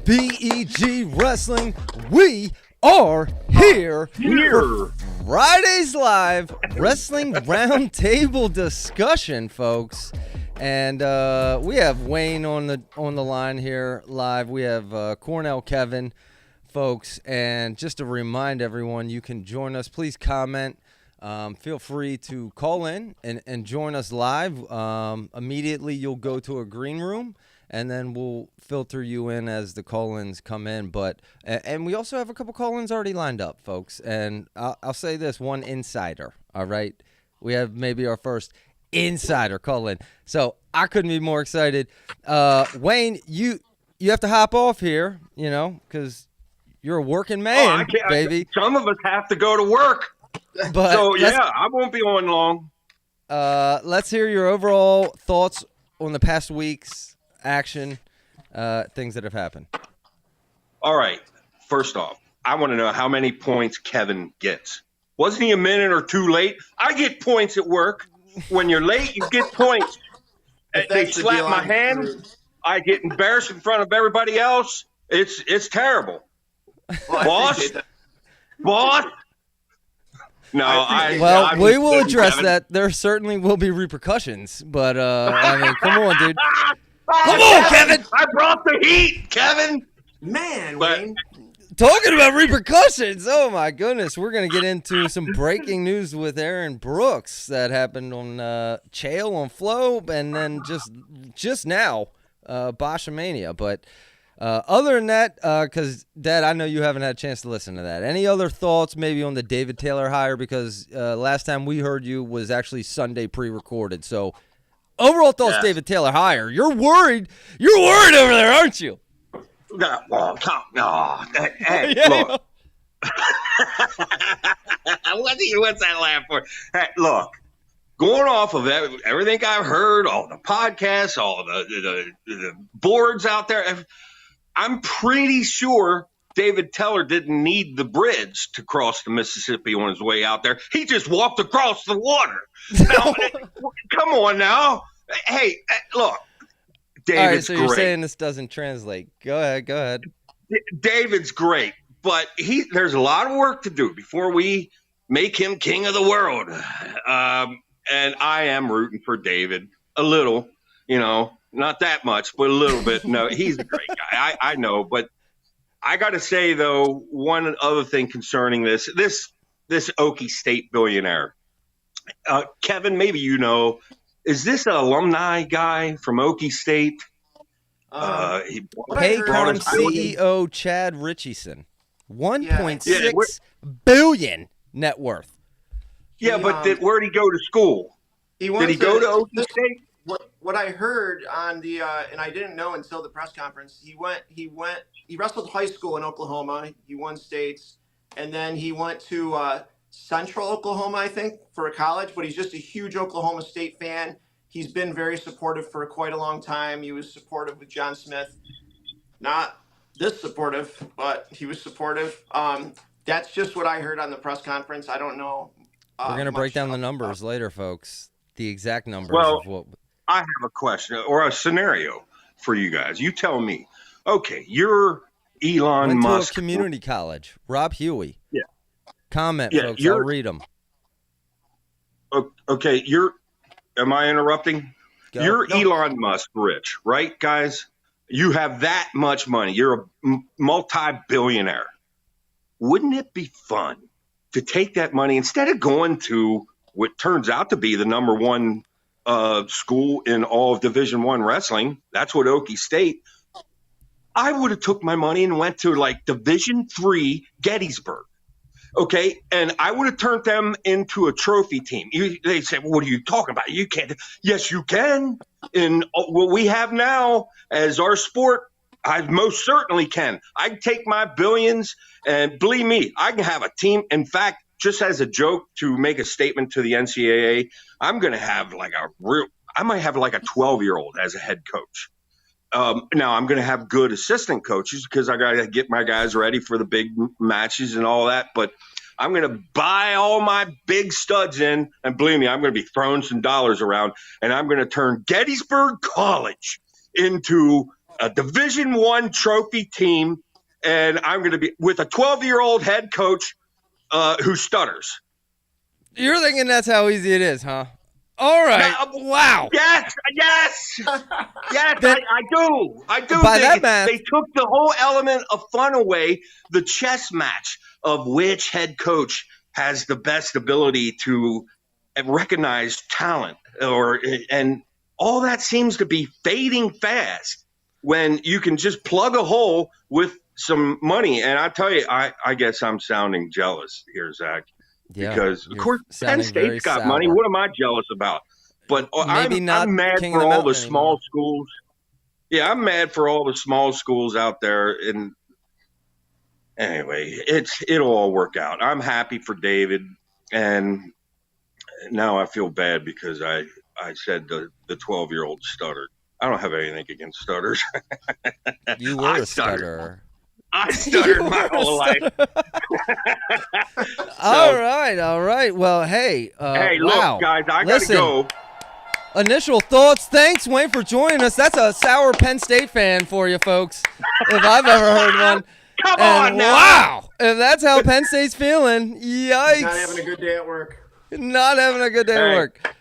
BEG Wrestling. We are here for Friday's live wrestling roundtable discussion, folks. And we have Wayne on the line here live. We have Cornell Kevin, folks. And just to remind everyone, you can join us. Please comment. Feel free to call in and join us live. Immediately, you'll go to a green room, and then we'll filter you in as the call-ins come in. And we also have a couple call-ins already lined up, folks. And I'll say this, one insider, all right? We have maybe our first insider call-in. So I couldn't be more excited. Wayne, you have to hop off here, because you're a working man, baby. Some of us have to go to work. But so, I won't be on long. Let's hear your overall thoughts on the past week's action, things that have happened. All right. First off, I want to know how many points Kevin gets. Wasn't he a minute or two late? I get points at work. When you're late, you get points. They slap my hand. I get embarrassed in front of everybody else. It's terrible. Well, boss. No, we will address that. There certainly will be repercussions, but come on, dude. Come on, Kevin. I brought the heat, Kevin. Man, Wayne. Talking about repercussions, oh my goodness, we're gonna get into some breaking news with Aaron Brooks that happened on Chael on Flow, and then just now, Boshamania, but. Other than that, because, Dad, I know you haven't had a chance to listen to that. Any other thoughts maybe on the David Taylor hire? Because last time we heard you was actually Sunday pre-recorded. So, overall thoughts, David Taylor hire. You're worried. You're worried over there, aren't you? Well, hey, look. What's that laugh for? Hey, look. Going off of everything I've heard, all the podcasts, all the boards out there, I'm pretty sure David Taylor didn't need the bridge to cross the Mississippi on his way out there. He just walked across the water. Now, come on now. Hey, look, David's all right, so great. You're saying this doesn't translate. Go ahead. David's great, but there's a lot of work to do before we make him king of the world. And I am rooting for David a little, not that much, but a little bit. No, he's a great guy. I know, but I got to say, though, one other thing concerning this Okie State billionaire, Kevin, maybe is this an alumni guy from Okie State? Paycom CEO Chad Richardson, 1.6 billion net worth. Yeah, but where'd he go to school? Did he go to Okie State? What I heard on the and I didn't know until the press conference. He wrestled high school in Oklahoma. He won states, and then he went to Central Oklahoma, I think, for a college. But he's just a huge Oklahoma State fan. He's been very supportive for quite a long time. He was supportive with John Smith, not this supportive, but he was supportive. That's just what I heard on the press conference. I don't know. We're going to break down the numbers later, folks. The exact numbers of what. I have a question or a scenario for you guys. You tell me. Okay, you're Elon Musk. Went to a community college. Rob Huey. Yeah. Comment, folks. I'll read them. Okay, am I interrupting? Go. You're Elon Musk rich, right, guys? You have that much money. You're a multi-billionaire. Wouldn't it be fun to take that money instead of going to what turns out to be the number one school in all of Division I wrestling? That's what Okie State. I would have took my money and went to like Division III Gettysburg. Okay, and I would have turned them into a trophy team. They say, well, what are you talking about? You can't. Yes, you can. In what we have now as our sport, I most certainly can. I can take my billions, and believe me, I can have a team. In fact, just as a joke to make a statement to the NCAA, I'm going to have I might have like a 12-year-old as a head coach. Now I'm going to have good assistant coaches because I got to get my guys ready for the big matches and all that. But I'm going to buy all my big studs in, and believe me, I'm going to be throwing some dollars around, and I'm going to turn Gettysburg College into a Division I trophy team, and I'm going to be with a 12-year-old head coach who stutters. You're thinking that's how easy it is, huh? All right. Wow. Yes. I do. By that math, they took the whole element of fun away. The chess match of which head coach has the best ability to recognize talent, and all that seems to be fading fast when you can just plug a hole with some money. And I tell you, I guess I'm sounding jealous here, Zach. Yeah, because of course Penn State's got money. What am I jealous about? But I'm mad for all the small schools. Yeah, I'm mad for all the small schools out there. And anyway, it'll all work out. I'm happy for David, and now I feel bad because I said the 12-year-old stuttered. I don't have anything against stutters. You were a stutterer. I stuttered my whole life. All right. Well, hey. Hey, look, wow. guys, I got to go. Initial thoughts. Thanks, Wayne, for joining us. That's a sour Penn State fan for you, folks, if I've ever heard one. Come on now. Wow. If that's how Penn State's feeling, yikes. Not having a good day at work. Not having a good day at work.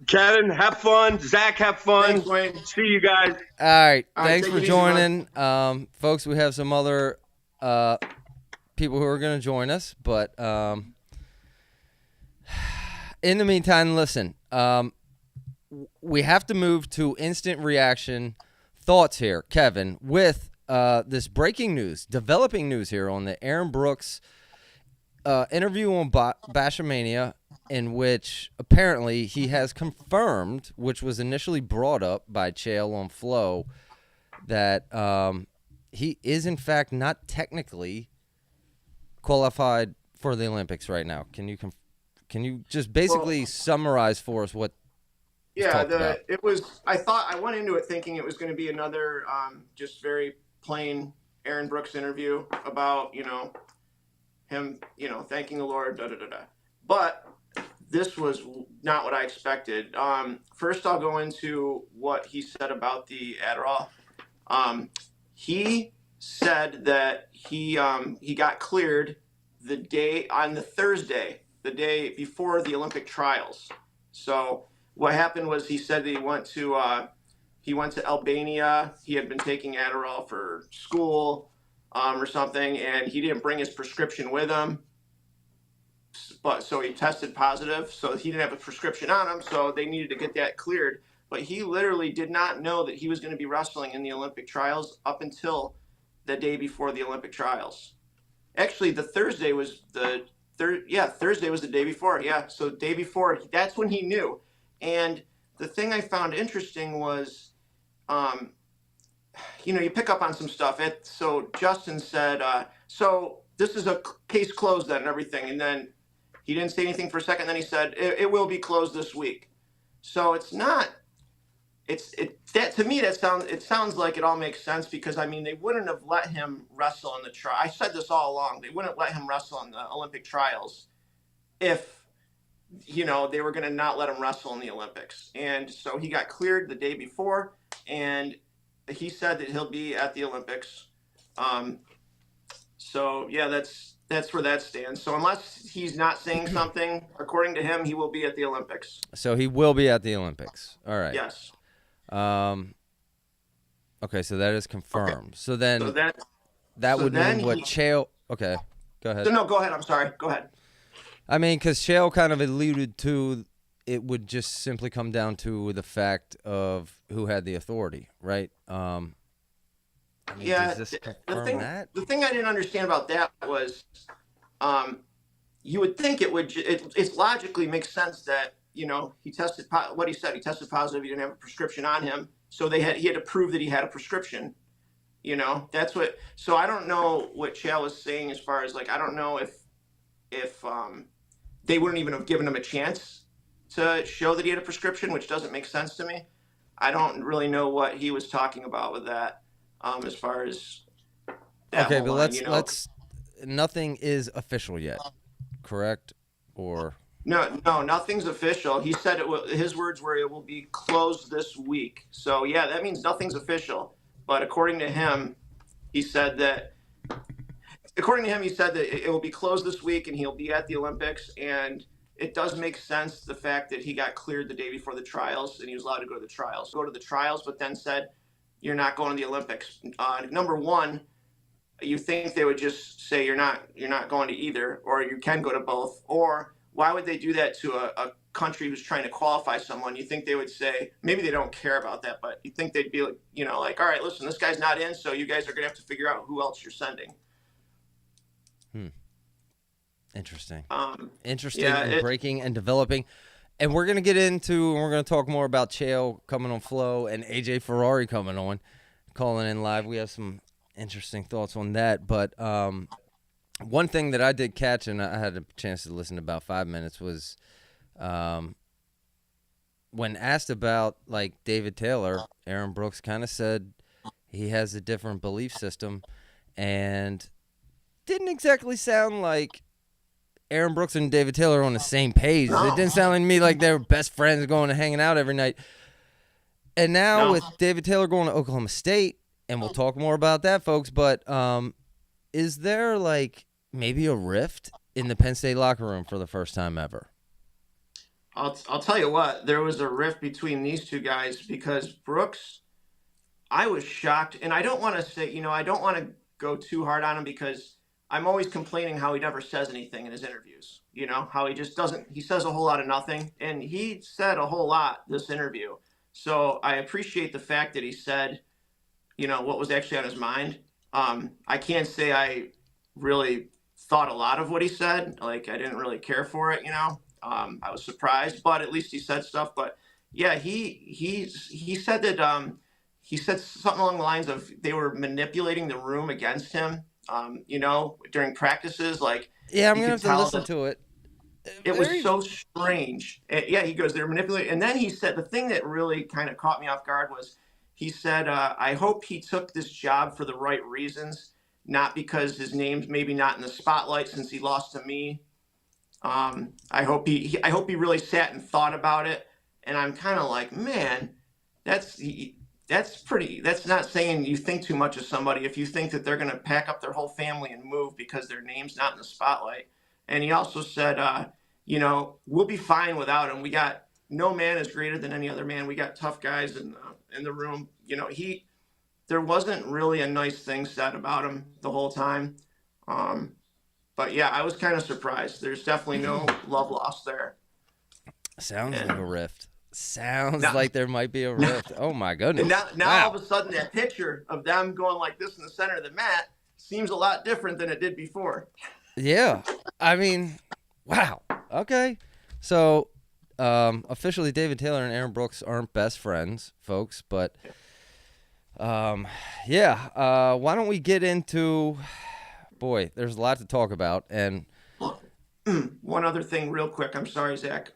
Kevin, have fun. Zach, have fun. Thanks, Wayne. See you guys. All right. All right, thanks for joining. Folks, we have some other people who are going to join us. But in the meantime, listen, we have to move to instant reaction thoughts here, Kevin, with this breaking news, developing news here on the Aaron Brooks interview on Bashamania, in which apparently he has confirmed, which was initially brought up by Chael on Flow, that he is in fact not technically qualified for the Olympics right now. Can you just basically summarize for us what? Yeah, it was. I went into it thinking it was going to be another just very plain Aaron Brooks interview about him thanking the Lord, But this was not what I expected. First, I'll go into what he said about the Adderall. He said that he got cleared on Thursday, the day before the Olympic trials. So what happened was he said that he went to Albania. He had been taking Adderall for school or something, and he didn't bring his prescription with him. But so he tested positive, so he didn't have a prescription on him, so they needed to get that cleared. But he literally did not know that he was going to be wrestling in the Olympic trials up until the day before the Olympic trials. Actually, the Thursday was Thursday was the day before. Yeah, so the day before, that's when he knew. And the thing I found interesting was, you pick up on some stuff. So Justin said, so this is a case closed then and everything. And then he didn't say anything for a second. Then he said, it will be closed this week. So it's not, to me, it sounds like it all makes sense because, they wouldn't have let him wrestle in the trial. I said this all along. They wouldn't let him wrestle in the Olympic trials if, they were going to not let him wrestle in the Olympics. And so he got cleared the day before, and he said that he'll be at the Olympics. So yeah, that's where that stands. So unless he's not saying something, according to him, he will be at the Olympics. So he will be at the Olympics. All right. Yes. Okay, so that is confirmed. Okay. So then that would mean what Chael. Okay, go ahead. No, go ahead. I'm sorry. Go ahead. Because Chael kind of alluded to it would just simply come down to the fact of who had the authority, right? Yeah. Does this the thing I didn't understand about that was, you would think it logically makes sense that he tested what he said. He tested positive. He didn't have a prescription on him, so he had to prove that he had a prescription. That's what. So I don't know what Chael was saying as far as I don't know if they wouldn't even have given him a chance to show that he had a prescription, which doesn't make sense to me. I don't really know what he was talking about with that, as far as that. Okay, but let's. Nothing is official yet, correct? Or no, nothing's official. He said his words were it will be closed this week. So yeah, that means nothing's official. But according to him, he said that it will be closed this week and he'll be at the Olympics. And it does make sense, the fact that he got cleared the day before the trials and he was allowed to go to the trials, but then said, you're not going to the Olympics. Number one, you think they would just say you're not going to either, or you can go to both, or why would they do that to a country who's trying to qualify someone? You think they would say, maybe they don't care about that, but you think they'd be like, like, all right, listen, this guy's not in, so you guys are going to have to figure out who else you're sending. Interesting. Yeah, breaking and developing. And we're going to get into, and we're going to talk more about Chael coming on Flow and AJ Ferrari coming on, calling in live. We have some interesting thoughts on that. But one thing that I did catch, and I had a chance to listen to about 5 minutes, was when asked about, like, David Taylor, Aaron Brooks kind of said he has a different belief system, and didn't exactly sound like Aaron Brooks and David Taylor are on the same page. No. It didn't sound to me like they were best friends going and hanging out every night. And now with David Taylor going to Oklahoma State, and we'll talk more about that, folks, but is there, like, maybe a rift in the Penn State locker room for the first time ever? I'll tell you what, there was a rift between these two guys because Brooks, I was shocked, and I don't want to say, I don't want to go too hard on him because I'm always complaining how he never says anything in his interviews, how he just doesn't, he says a whole lot of nothing, and he said a whole lot this interview. So I appreciate the fact that he said, what was actually on his mind. I can't say I really thought a lot of what he said. Like, I didn't really care for it, I was surprised, but at least he said stuff. But yeah, he said that, he said something along the lines of they were manipulating the room against him. During practices, like, yeah, I'm gonna have to listen to it. It was so strange. Yeah, he goes, they're manipulating. And then he said, the thing that really kind of caught me off guard was, he said, I hope he took this job for the right reasons, not because his name's maybe not in the spotlight since he lost to me. I hope he really sat and thought about it. And I'm kind of like, man, that's not saying you think too much of somebody if you think that they're going to pack up their whole family and move because their name's not in the spotlight. And he also said, we'll be fine without him. We got, no man is greater than any other man. We got tough guys in the room. There wasn't really a nice thing said about him the whole time. But yeah, I was kind of surprised. There's definitely no love lost there. Sounds like a rift. Like there might be a rift. Oh my goodness. And now wow. All of a sudden that picture of them going like this in the center of the mat seems a lot different than it did before. Yeah. I mean, wow. Okay. So officially David Taylor and Aaron Brooks aren't best friends, folks, but why don't we get into, boy, there's a lot to talk about. And one other thing real quick. I'm sorry, Zach.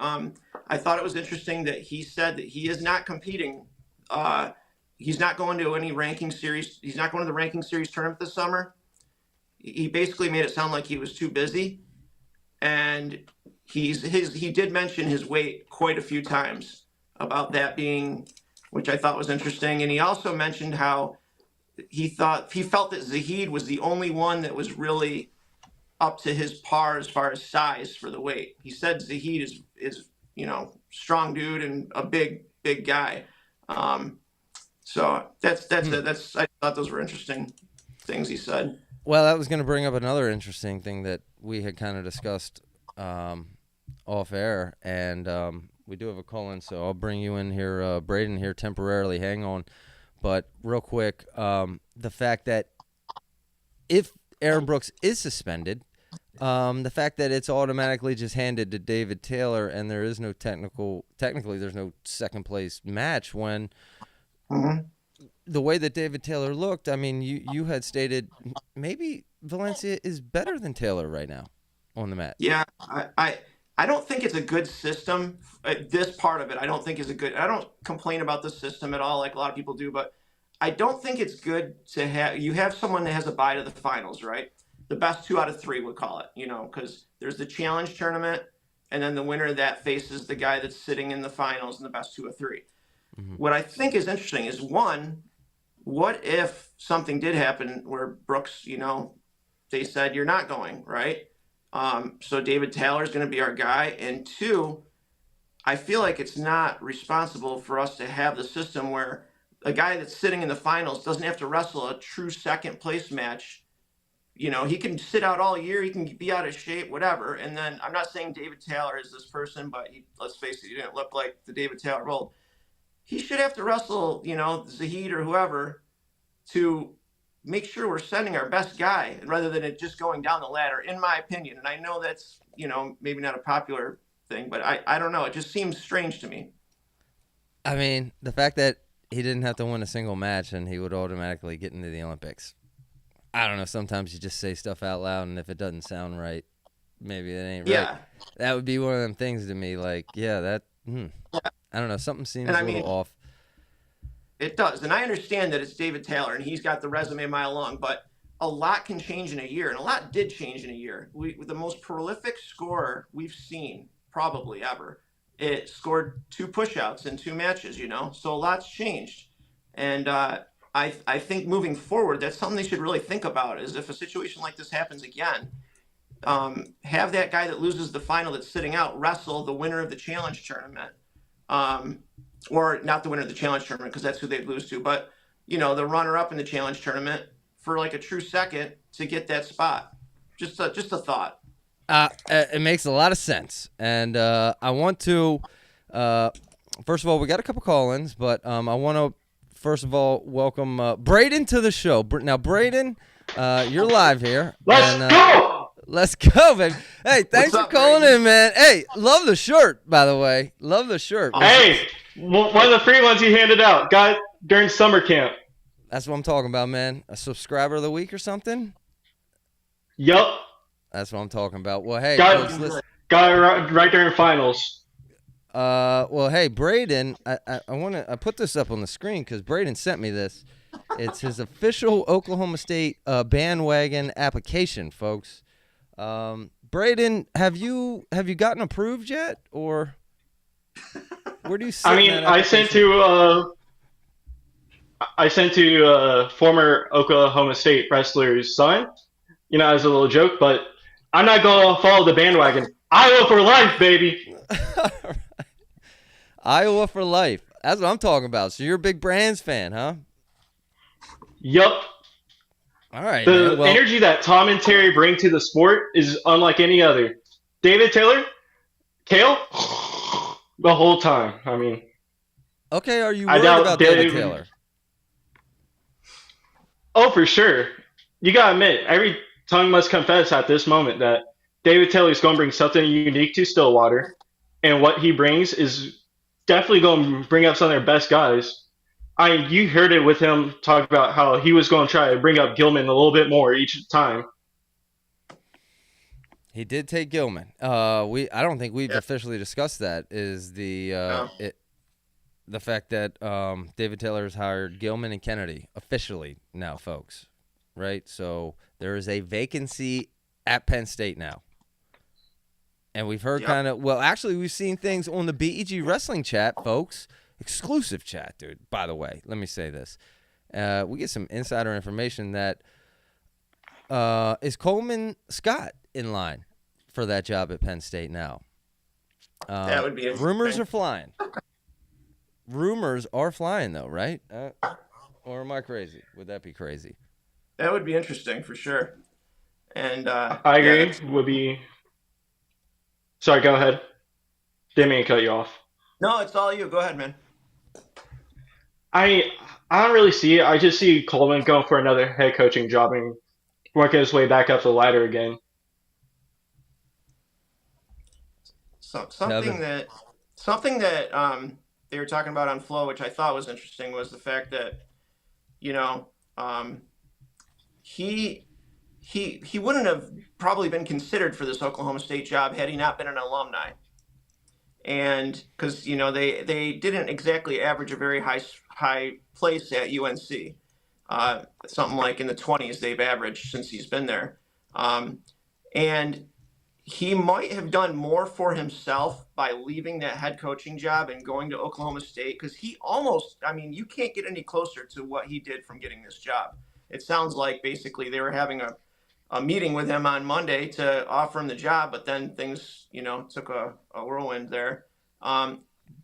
I thought it was interesting that he said that he is not competing. He's not going to any ranking series. He's not going to the ranking series tournament this summer. He basically made it sound like he was too busy. And he did mention his weight quite a few times about that being, which I thought was interesting. And he also mentioned how he felt that Zahid was the only one that was really up to his par as far as size for the weight. He said Zahid is strong dude and a big guy. So that's I thought those were interesting things he said. Well, that was going to bring up another interesting thing that we had kind of discussed off air, and we do have a call in, so I'll bring you in here, Braden here temporarily. Hang on, but real quick, the fact that if Aaron Brooks is suspended, the fact that it's automatically just handed to David Taylor and there is no technically there's no second place match when the way that David Taylor looked, I mean, you had stated maybe Valencia is better than Taylor right now on the mat. Yeah, I don't think it's a good system. This part of it, I don't think is a good. I don't complain about the system at all, like a lot of people do, but I don't think it's good to have someone that has a bye to the finals, right? The best 2 out of 3, we'll call it, because there's the challenge tournament, and then the winner of that faces the guy that's sitting in the finals in the best 2 of 3. Mm-hmm. What I think is interesting is, one, what if something did happen where Brooks, they said you're not going, right? So David Taylor is going to be our guy. And two, I feel like it's not responsible for us to have the system where a guy that's sitting in the finals doesn't have to wrestle a true second place match. He can sit out all year. He can be out of shape, whatever. And then I'm not saying David Taylor is this person, but let's face it, he didn't look like the David Taylor of old. He should have to wrestle, Zahid or whoever to make sure we're sending our best guy rather than it just going down the ladder, in my opinion. And I know that's, maybe not a popular thing, but I don't know. It just seems strange to me. I mean, the fact that he didn't have to win a single match and he would automatically get into the Olympics. I don't know. Sometimes you just say stuff out loud, and if it doesn't sound right, maybe it ain't right. Yeah. That would be one of them things to me. Like, I don't know. Something seems a little off. It does. And I understand that it's David Taylor, and he's got the resume a mile long, but a lot can change in a year, and a lot did change in a year. The most prolific scorer we've seen probably ever, it scored 2 push-outs in 2 matches, so a lot's changed. And I think moving forward, that's something they should really think about, is if a situation like this happens again, have that guy that loses the final that's sitting out wrestle the winner of the challenge tournament. Or not the winner of the challenge tournament, because that's who they'd lose to, but, the runner-up in the challenge tournament for like a true second to get that spot. Just a thought. It makes a lot of sense. And I want to, first of all, we got a couple call-ins, but I want to, first of all, welcome Braden to the show. Now, Braden, you're live here. Let's go, baby. Hey, thanks for calling in, man. Hey, love the shirt, by the way. Love the shirt. Hey, one of the free ones you handed out. Got it during summer camp. That's what I'm talking about, man. A subscriber of the week or something? Yup. That's what I'm talking about. Well, hey. Got it right during finals. Well, hey, Braden, I put this up on the screen because Braden sent me this. It's his official Oklahoma State bandwagon application, folks. Braden, have you gotten approved yet, or where do you sit? I mean, I sent to former Oklahoma State wrestler's son, as a little joke, but I'm not gonna follow the bandwagon. Iowa for life, baby. Iowa for life. That's what I'm talking about. So you're a big Brands fan, huh? Yup. All right. The energy that Tom and Terry bring to the sport is unlike any other. David Taylor, Kale, the whole time. I mean. Okay, are you worried about David Taylor? Oh, for sure. You gotta admit, every tongue must confess at this moment that David Taylor is going to bring something unique to Stillwater, and what he brings is definitely going to bring up some of their best guys. You heard it with him talk about how he was going to try to bring up Gilman a little bit more each time. He did take Gilman. I don't think we've officially discussed that. Is the fact that David Taylor has hired Gilman and Kennedy officially now, folks. Right, so there is a vacancy at Penn State now, and we've heard actually we've seen things on the BEG Wrestling chat, folks. Exclusive chat, dude. By the way, let me say this. We get some insider information that is Coleman Scott in line for that job at Penn State now. That would be interesting. Rumors are flying. Rumors are flying, though, right? Or am I crazy? Would that be crazy? That would be interesting for sure. And I agree. Would be. Sorry, go ahead. Didn't mean to cut you off. No, it's all you. Go ahead, man. I don't really see it. I just see Coleman going for another head coaching job and working his way back up the ladder again. Something that they were talking about on Flow, which I thought was interesting, was the fact that he wouldn't have probably been considered for this Oklahoma State job had he not been an alumni. And because, they didn't exactly average a very high place at UNC. Something like in the 20s they've averaged since he's been there. And he might have done more for himself by leaving that head coaching job and going to Oklahoma State, because he almost, I mean, you can't get any closer to what he did from getting this job. It sounds like basically they were having a meeting with him on Monday to offer him the job, but then things, took a whirlwind there.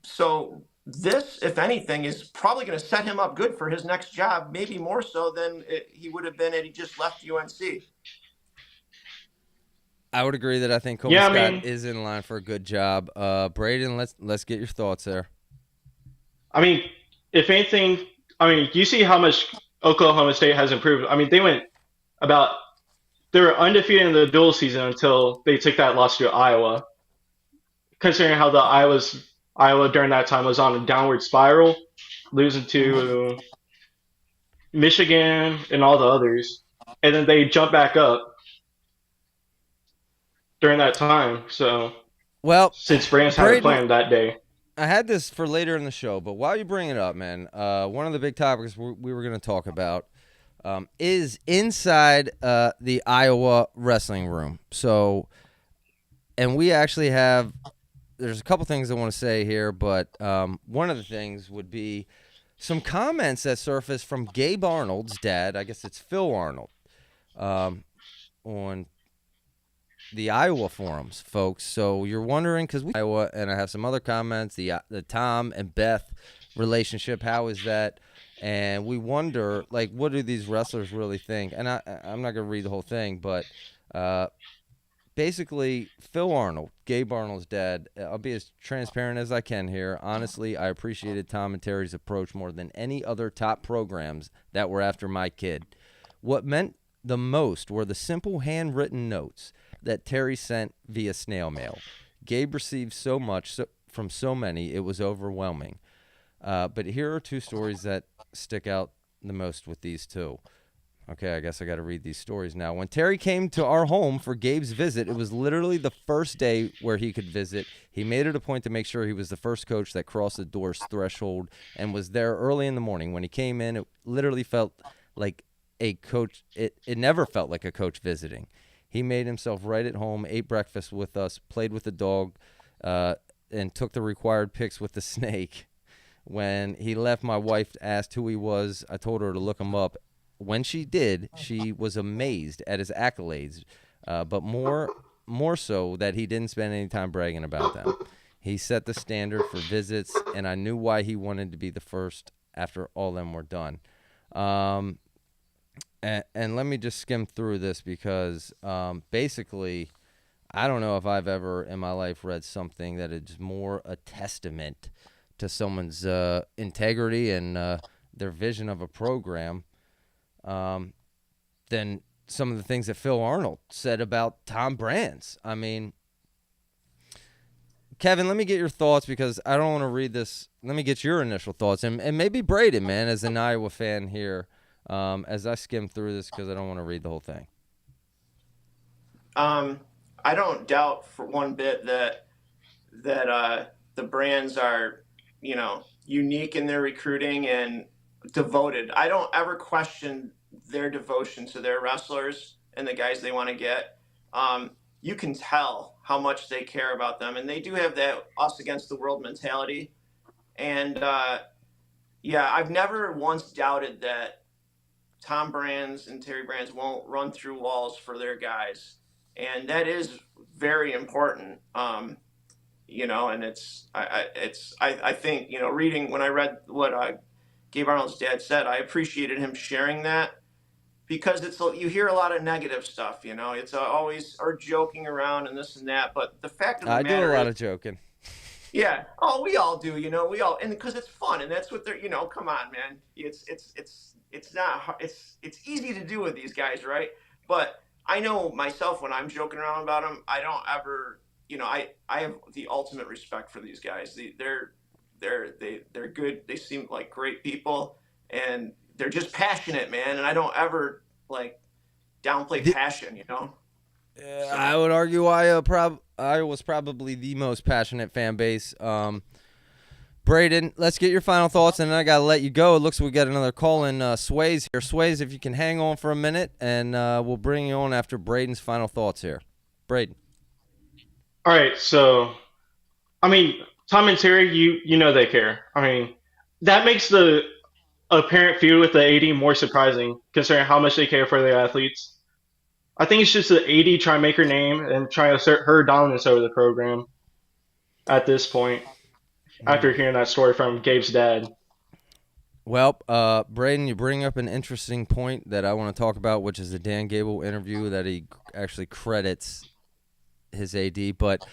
So this, if anything, is probably going to set him up good for his next job, maybe more so than he would have been had he just left UNC. I would agree that I think Colby Scott is in line for a good job. Braden, let's get your thoughts there. I mean, if anything, you see how much Oklahoma State has improved. I mean, they were undefeated in the dual season until they took that loss to Iowa. Considering how the Iowa during that time was on a downward spiral, losing to Michigan and all the others, and then they jumped back up during that time. So, since Brands had a plan that day. I had this for later in the show, but while you bring it up, man, one of the big topics we were going to talk about is inside the Iowa wrestling room. So, and we actually have, there's a couple things I want to say here, but one of the things would be some comments that surfaced from Gabe Arnold's dad. I guess it's Phil Arnold, on the Iowa forums, folks. So you're wondering, because we Iowa, and I have some other comments, the Tom and Beth relationship, how is that? And we wonder, like, what do these wrestlers really think? And I'm not going to read the whole thing, but basically, Phil Arnold, Gabe Arnold's dad, I'll be as transparent as I can here. Honestly, I appreciated Tom and Terry's approach more than any other top programs that were after my kid. What meant the most were the simple handwritten notes that Terry sent via snail mail. Gabe received so much from so many, it was overwhelming. But here are two stories that stick out the most with these two. Okay, I guess I got to read these stories now. When Terry came to our home for Gabe's visit, it was literally the first day where he could visit. He made it a point to make sure he was the first coach that crossed the door's threshold and was there early in the morning. When he came in, it literally felt like a coach. It never felt like a coach visiting. He made himself right at home, ate breakfast with us, played with the dog, and took the required pics with the snake. When he left, my wife asked who he was. I told her to look him up. When she did, she was amazed at his accolades, but more so that he didn't spend any time bragging about them. He set the standard for visits, and I knew why he wanted to be the first after all them were done. And let me just skim through this because basically I don't know if I've ever in my life read something that is more a testament to someone's integrity and their vision of a program than some of the things that Phil Arnold said about Tom Brands. I mean, Kevin, let me get your thoughts because I don't want to read this. Let me get your initial thoughts. And maybe Braden, man, as an Iowa fan here, as I skim through this because I don't want to read the whole thing. I don't doubt for one bit that the Brands are, unique in their recruiting and devoted. I don't ever question their devotion to their wrestlers and the guys they want to get. You can tell how much they care about them, and they do have that us against the world mentality. And I've never once doubted that Tom Brands and Terry Brands won't run through walls for their guys, and that is very important. And I think reading when I read what Gabe Arnold's dad said, I appreciated him sharing that because you hear a lot of negative stuff. It's always or joking around and this and that, but the fact of the matter, I do a lot of joking. Yeah. Oh, we all do. We all, and because it's fun, and that's what they're. Come on, man. It's not. It's easy to do with these guys, right? But I know myself when I'm joking around about them, I don't ever. I have the ultimate respect for these guys. They're good. They seem like great people, and they're just passionate, man. And I don't ever downplay passion. So. I would argue Iowa's probably the most passionate fan base. Braden, let's get your final thoughts, and then I got to let you go. It looks like we got another call in. Sways here. Sways, if you can hang on for a minute, and we'll bring you on after Braden's final thoughts here. Braden. All right, so I mean, Tom and Terry, you know they care. I mean, that makes the apparent feud with the AD more surprising, considering how much they care for their athletes. I think it's just the AD trying to make her name and trying to assert her dominance over the program at this point, after hearing that story from Gabe's dad. Well, Braden, you bring up an interesting point that I want to talk about, which is the Dan Gable interview that he actually credits his AD. But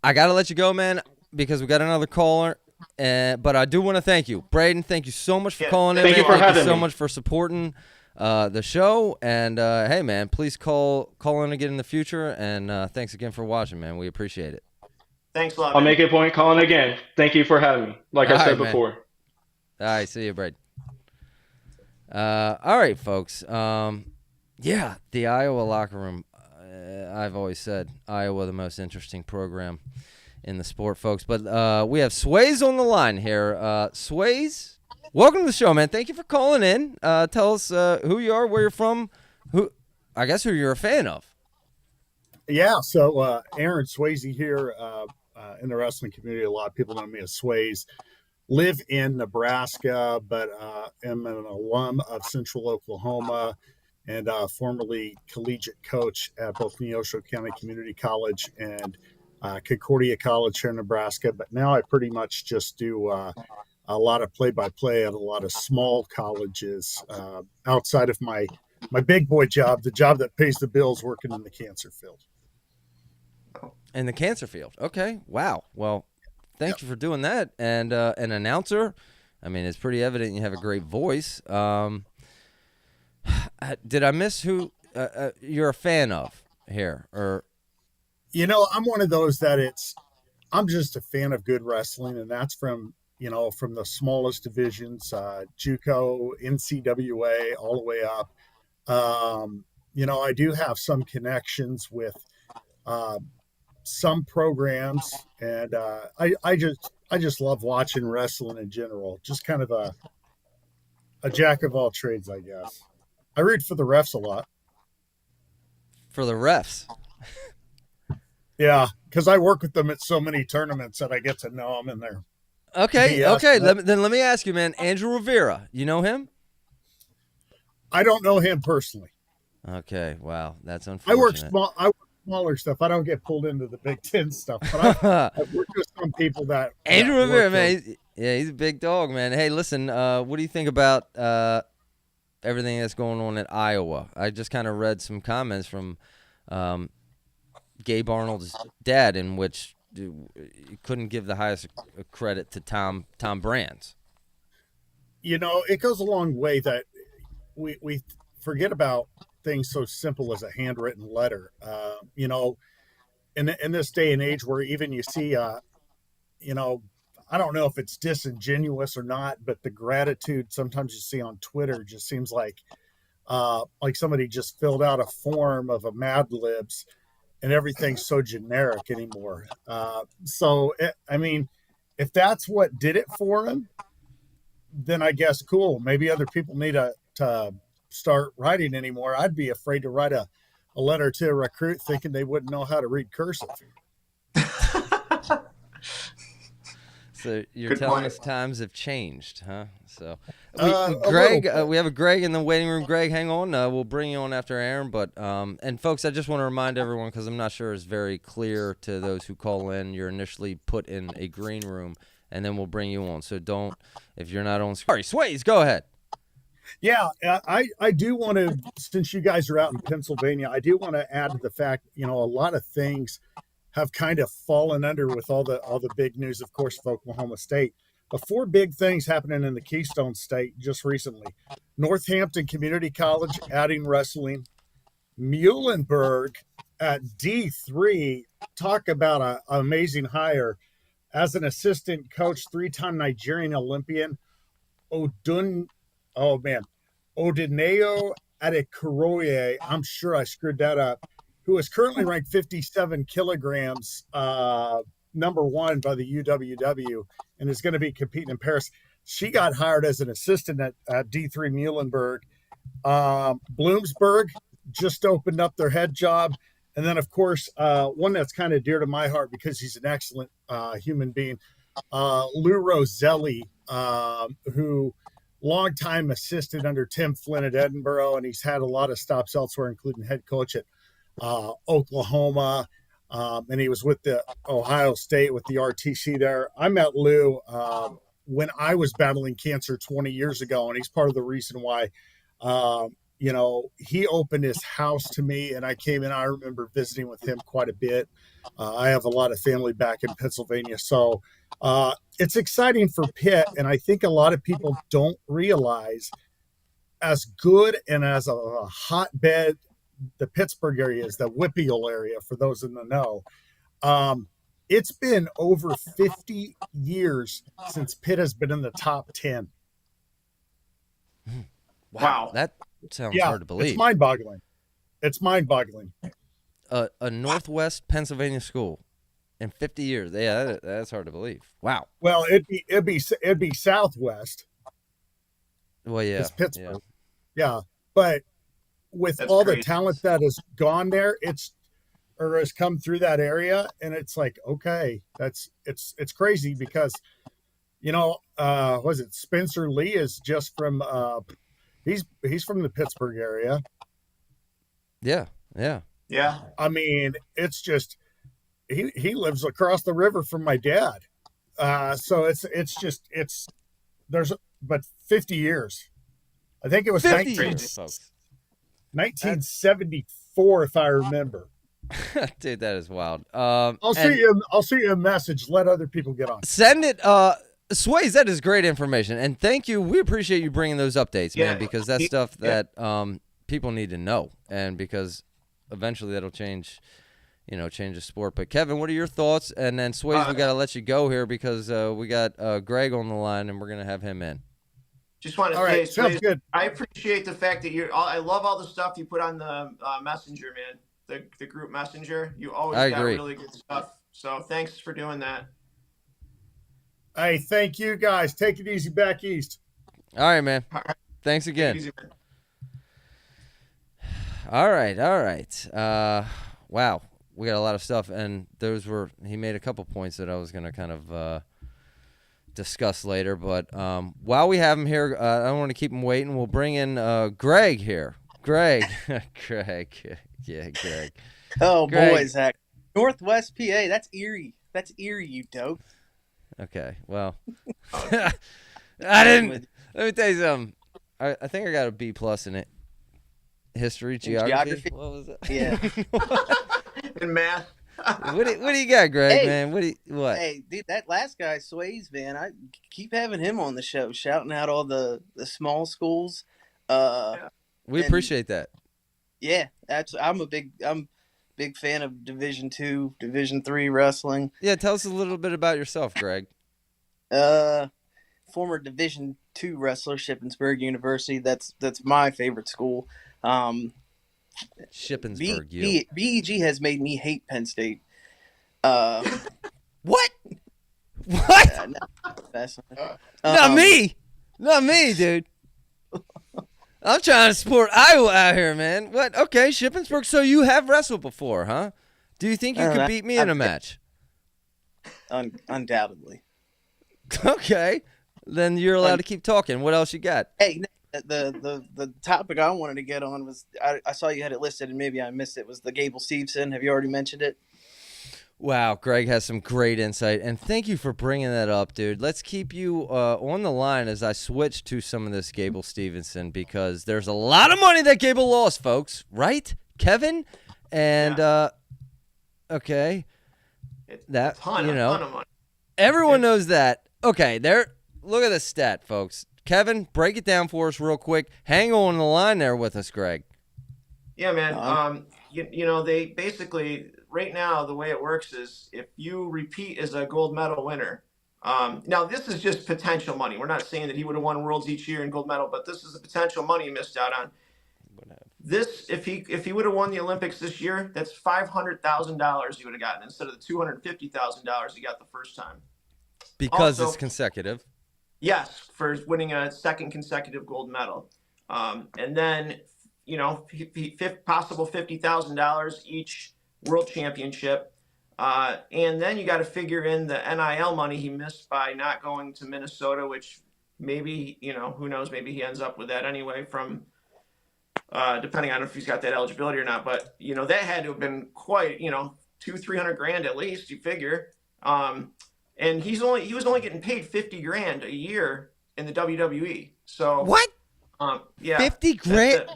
I got to let you go, man, because we got another caller. But I do want to thank you. Braden, thank you so much for calling in. Thank you for having Thank you so me. much for supporting the show. And, hey, man, please call in again in the future. And thanks again for watching, man. We appreciate it. Thanks a lot. I'll make it a point calling again. Thank you for having me, like I said before. All right, see you, Braden. All right, folks. Yeah, the Iowa locker room. I've always said Iowa the most interesting program in the sport, folks. But we have Sways on the line here. Sways, welcome to the show, man. Thank you for calling in. Tell us who you are, where you're from, who you're a fan of. Yeah, so Aaron Swayze here in the wrestling community. A lot of people know me as Sways. Live in Nebraska, but am an alum of Central Oklahoma and formerly collegiate coach at both Neosho County Community College and Concordia College here in Nebraska. But now I pretty much just do a lot of play-by-play at a lot of small colleges outside of my big boy job, the job that pays the bills, working in the cancer field. In the cancer field. Okay. Wow. Well, thank you for doing that. And an announcer, I mean, it's pretty evident you have a great voice. Did I miss who you're a fan of here? Or I'm one of those that I'm just a fan of good wrestling, and that's from the smallest divisions, JUCO, NCWA, all the way up. I do have some connections with some programs, and I just love watching wrestling in general. Just kind of a jack of all trades, I guess. I root for the refs a lot. For the refs? Yeah, because I work with them at so many tournaments that I get to know them in there. Okay, okay. Then let me ask you, man. Andrew Rivera, you know him? I don't know him personally. Okay, wow, that's unfortunate. I work smaller stuff. I don't get pulled into the Big Ten stuff, but I've worked with some people that Andrew Rivera, man. He's a big dog, man. Hey, listen, what do you think about everything that's going on at Iowa? I just kind of read some comments from Gabe Arnold's dad, in which you couldn't give the highest credit to Tom Brands. It goes a long way that we forget about things so simple as a handwritten letter. In this day and age where even you see, I don't know if it's disingenuous or not, but the gratitude sometimes you see on Twitter just seems like somebody just filled out a form of a Mad Libs, and everything's so generic anymore. If that's what did it for him, then I guess cool. Maybe other people need to start writing anymore. I'd be afraid to write a letter to a recruit thinking they wouldn't know how to read cursive. So you're telling us times have changed, huh? So, Greg, we have a Greg in the waiting room. Greg, hang on. We'll bring you on after Aaron. But and folks, I just want to remind everyone, because I'm not sure it's very clear to those who call in. You're initially put in a green room, and then we'll bring you on. So don't, if you're not on. Sorry, Sways, go ahead. Yeah, I do want to, since you guys are out in Pennsylvania, I do want to add to the fact, a lot of things have kind of fallen under with all the big news, of course, of Oklahoma State. But 4 big things happening in the Keystone State just recently. Northampton Community College adding wrestling. Muhlenberg at D3, talk about an amazing hire. As an assistant coach, 3-time Nigerian Olympian, Odineo Adekoroye, I'm sure I screwed that up, who is currently ranked 57 kilograms, number 1 by the UWW, and is going to be competing in Paris. She got hired as an assistant at D3 Muhlenberg. Bloomsburg just opened up their head job, And then, of course, one that's kind of dear to my heart because he's an excellent human being, Lou Roselli, who long time assisted under Tim Flynn at Edinboro, and he's had a lot of stops elsewhere, including head coach at Oklahoma, and he was with the Ohio State with the RTC there. I met Lou when I was battling cancer 20 years ago, and he's part of the reason why, he opened his house to me, and I came in. I remember visiting with him quite a bit. I have a lot of family back in Pennsylvania, so it's exciting for Pitt, and I think a lot of people don't realize as good and as a hotbed the Pittsburgh area is, the Whippeal area, for those in the know. It's been over 50 years since Pitt has been in the top 10. Wow. That sounds hard to believe. It's mind-boggling. A Northwest Pennsylvania school in 50 years. Yeah, that's hard to believe. Wow. Well, it'd be Southwest. Well, yeah. It's Pittsburgh. Yeah. But with all the talent that has gone there, has come through that area, and it's like, okay, it's crazy because, was it Spencer Lee is just from he's from the Pittsburgh area. Yeah. I mean, it's just he lives across the river from my dad. So but 50 years. I think it was 1974, if I remember. Dude, that is wild. I'll see you a message. Let other people get on. Send it. Sways, that is great information, and thank you. We appreciate you bringing those updates, man, because that's stuff that people need to know, and because eventually that'll change the sport. But Kevin, what are your thoughts? And then Sways, we got to let you go here because we got Greg on the line, and we're gonna have him in. Just want to say, Sways, good. I appreciate the fact that I love all the stuff you put on the messenger, man. The group messenger. You always got really good stuff. So thanks for doing that. Hey, thank you guys. Take it easy back east. All right, man. Thanks again. Easy, man. All right. Wow. We got a lot of stuff, and he made a couple points that I was going to kind of discuss later. But while we have him here, I don't want to keep him waiting. We'll bring in Greg here. Greg. Yeah, Greg. Oh, Greg. boy, Zach. Northwest PA. That's Erie, you dope. Okay, well, let me tell you something. I think I got a B+ in it. Geography? What was it? Yeah. In math. What do you got, Greg, man? What? Hey, dude, that last guy, Sways, man, I keep having him on the show, shouting out all the small schools. We appreciate that. Yeah, I'm big fan of Division II, Division III wrestling. Yeah, tell us a little bit about yourself, Greg. Former Division II wrestler, Shippensburg University. That's my favorite school. Shippensburg. BEG has made me hate Penn State. What? Not me, dude. I'm trying to support Iowa out here, man. What? Okay, Shippensburg. So you have wrestled before, huh? Do you think you could beat me in a match? Undoubtedly. Okay. Then you're allowed to keep talking. What else you got? Hey, the topic I wanted to get on was, I saw you had it listed and maybe I missed it, was the Gable Steveson. Have you already mentioned it? Wow, Greg has some great insight, and thank you for bringing that up, dude. Let's keep you on the line as I switch to some of this Gable Steveson, because there's a lot of money that Gable lost, folks, right, Kevin? And okay, that a ton of money. Everyone knows that. Okay, look at the stat, folks. Kevin, break it down for us real quick. Hang on the line there with us, Greg. Yeah, man. They basically, right now, the way it works is if you repeat as a gold medal winner. Now, this is just potential money. We're not saying that he would have won worlds each year in gold medal, but this is the potential money he missed out on. This, if he would have won the Olympics this year, that's $500,000 he would have gotten instead of the $250,000 he got the first time. Because it's consecutive. Yes, for winning a second consecutive gold medal. And then, possible $50,000 each world championship. And then you got to figure in the NIL money he missed by not going to Minnesota, which maybe, who knows, maybe he ends up with that anyway from depending on if he's got that eligibility or not. But, that had to have been quite, 200-300 grand at least, you figure. And he was only getting paid 50 grand a year in the WWE. So what? Yeah, 50 grand?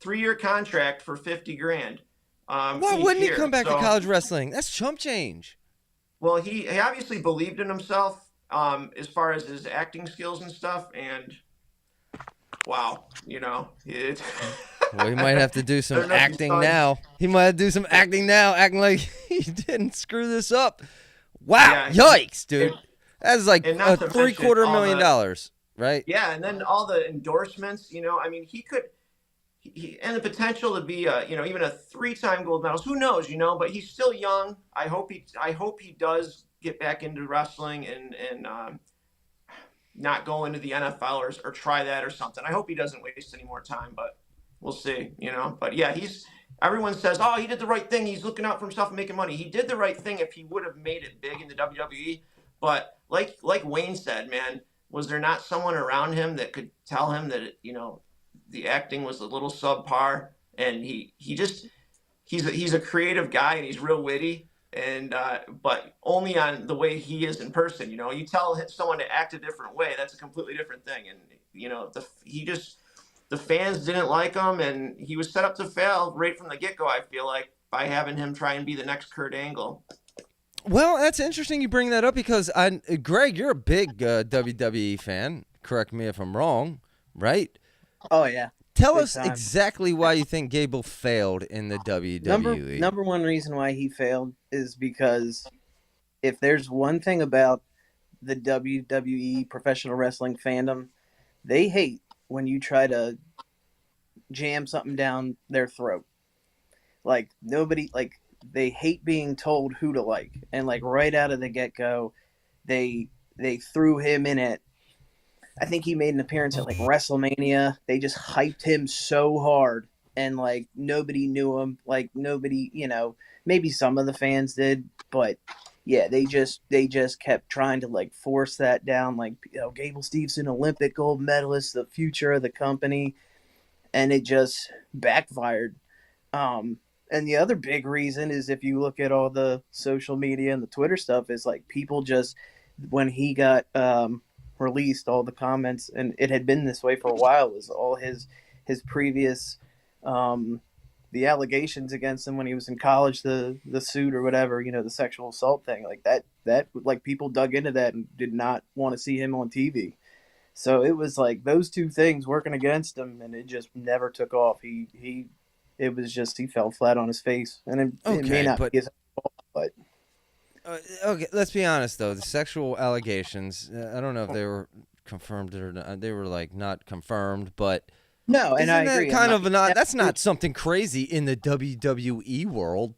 3-year contract for 50 grand. Why wouldn't he come back to So, college wrestling? That's chump change. Well, he obviously believed in himself as far as his acting skills and stuff. And wow, it. Well, he might have to do some I don't know if you acting saw- now. He might have to do some acting now, acting like he didn't screw this up. Wow, Yeah, yikes, dude. That's like and not to mention $750,000 all million, right? Yeah, and then all the endorsements. I mean, he could. He and the potential to be even a 3-time gold medalist. Who knows, but he's still young. I hope he does get back into wrestling and not go into the NFL or try that or something. I hope he doesn't waste any more time, but we'll see, But yeah, everyone says, oh, he did the right thing. He's looking out for himself and making money. He did the right thing if he would have made it big in the WWE. But like Wayne said, man, was there not someone around him that could tell him that, the acting was a little subpar? And he's a creative guy and he's real witty. And but only on the way he is in person. You tell someone to act a different way, that's a completely different thing. And the fans didn't like him, and he was set up to fail right from the get-go. I feel like by having him try and be the next Kurt Angle. Well, that's interesting you bring that up because Greg, you're a big WWE fan. Correct me if I'm wrong, right? Oh yeah. Tell Big us time. exactly why you think Gable failed in the WWE. Number one reason why he failed is because if there's one thing about the WWE professional wrestling fandom, they hate when you try to jam something down their throat. Like they hate being told who to like, and like right out of the get-go, they threw him in at. I think he made an appearance at like WrestleMania. They just hyped him so hard, and like nobody knew him. Like nobody, maybe some of the fans did, but yeah, they just kept trying to like force that down. Like, Gable Steveson, Olympic gold medalist, the future of the company, and it just backfired. And the other big reason is if you look at all the social media and the Twitter stuff, is like people just, when he got released, all the comments, and it had been this way for a while, was all his previous the allegations against him when he was in college, the suit or whatever, the sexual assault thing, like that like people dug into that and did not want to see him on TV. So it was like those two things working against him, and it just never took off. He fell flat on his face, and it may not be his fault, but okay, let's be honest though. The sexual allegations, I don't know if they were confirmed or not. They were like not confirmed, but no, and I agree. That's not something crazy in the WWE world.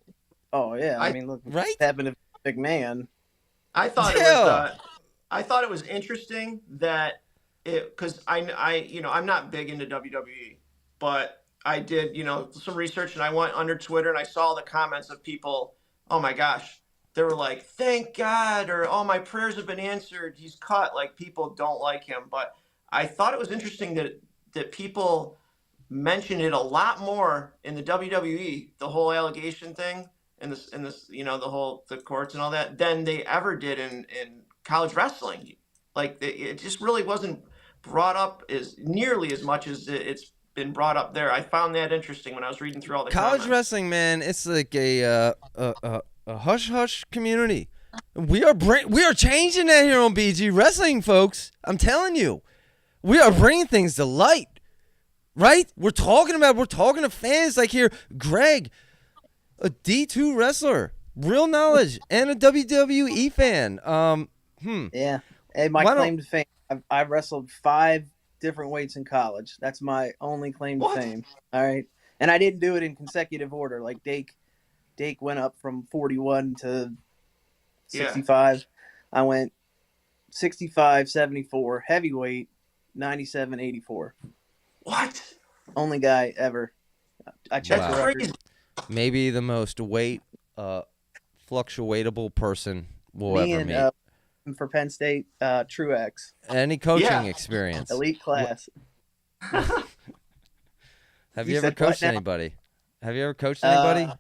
Oh yeah, I mean, look, right? What happened to McMahon? I thought it was interesting that because I'm not big into WWE, but I did some research, and I went under Twitter and I saw the comments of people. Oh my gosh. They were like, thank God, or, oh, my prayers have been answered. He's cut. Like, people don't like him. But I thought it was interesting that people mentioned it a lot more in the WWE, the whole allegation thing, and this, the courts and all that, than they ever did in college wrestling. Like, it just really wasn't brought up as nearly as much as it's been brought up there. I found that interesting when I was reading through all the college wrestling, man. It's like a hush hush community. We are changing that here on BG Wrestling, folks. I'm telling you, we are bringing things to light, right? We're talking to fans like here. Greg, a D2 wrestler, real knowledge, and a WWE fan. Yeah, and my claim to fame. I've wrestled 5 different weights in college. That's my only claim to fame. All right, and I didn't do it in consecutive order like Dake went up from 41 to 65. Yeah. I went 65, 74, heavyweight, 97, 84. What? Only guy ever. I checked the record. maybe the most fluctuatable person we'll Me ever and meet. for Penn State, Truex, Any coaching experience? elite class. Have You you ever said what coached now? anybody? Have you ever coached anybody?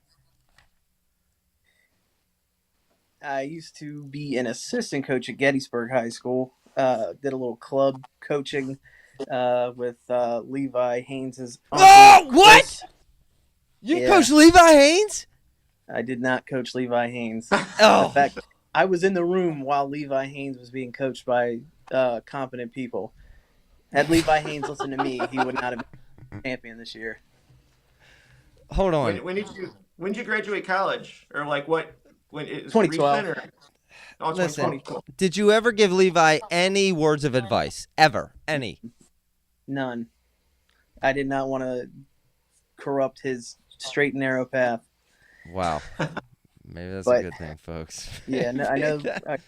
I used to be an assistant coach at Gettysburg High School. Did a little club coaching with Levi Haynes' uncle. Oh, what? Chris. You Yeah. coached Levi Haynes? I did not coach Levi Haynes. Oh. In fact, I was in the room while Levi Haynes was being coached by competent people. Had Levi Haynes listened to me, he would not have been champion this year. Hold on. When did you graduate college, or like what? When it was 2012. recent, or oh, Listen, 2012. did you ever give Levi any words of advice? Ever? Any? None. I did not want to corrupt his straight and narrow path. Wow. Maybe that's But- a good thing, folks. Yeah, no, I know.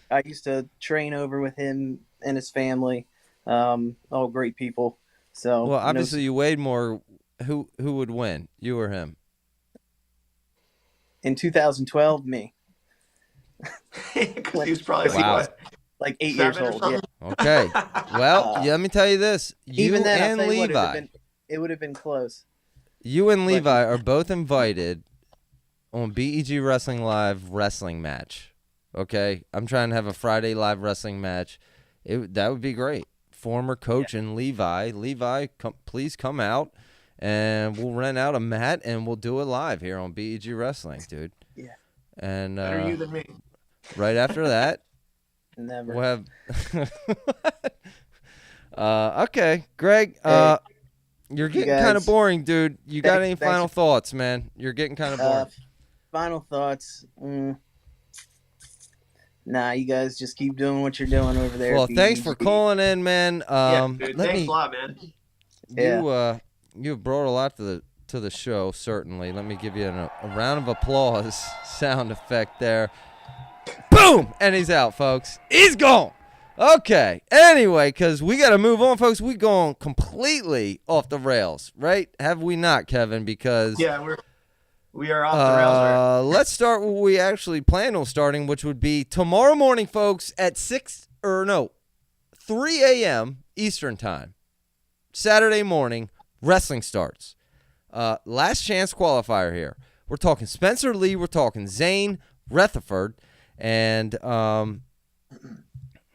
I used to train over with him and his family. All great people. So Well, obviously you weighed more. Who would win? You or him? in 2012, me, Because he was probably like, Wow. what, like 8 7 years or old. something? Yeah. Okay. Well, let me tell you this. You Even then, I'll and tell you what, Levi. it would have been close. You and Levi are both invited on BEG Wrestling Live wrestling match. Okay? I'm trying to have a Friday live wrestling match. That would be great. Former coach and Levi. Levi, please come out, and we'll rent out a mat, and we'll do it live here on BEG Wrestling, dude. Yeah. And Better you than me. right after that, Never. we'll have... okay, Greg, you're getting guys- kind of boring, dude. You got any Thanks- final thoughts, man? You're getting kind of boring. Final thoughts. Nah, you guys just keep doing what you're doing over there. Well, at thanks for BEG. calling in, man. Yeah, dude, Let thanks me. a lot, man. You have brought a lot to the show. Certainly. Let me give you a round of applause sound effect there. Boom, and he's out, folks. He's gone. Okay. Anyway, because we got to move on, folks. We going completely off the rails, right? Have we not, Kevin? Because Yeah, we are off the rails. Right? let's start what we actually planned on starting, which would be tomorrow morning, folks, at 3 a.m. Eastern time. Saturday morning, wrestling starts. Last chance qualifier here. We're talking Spencer Lee. We're talking Zain, Retherford, and that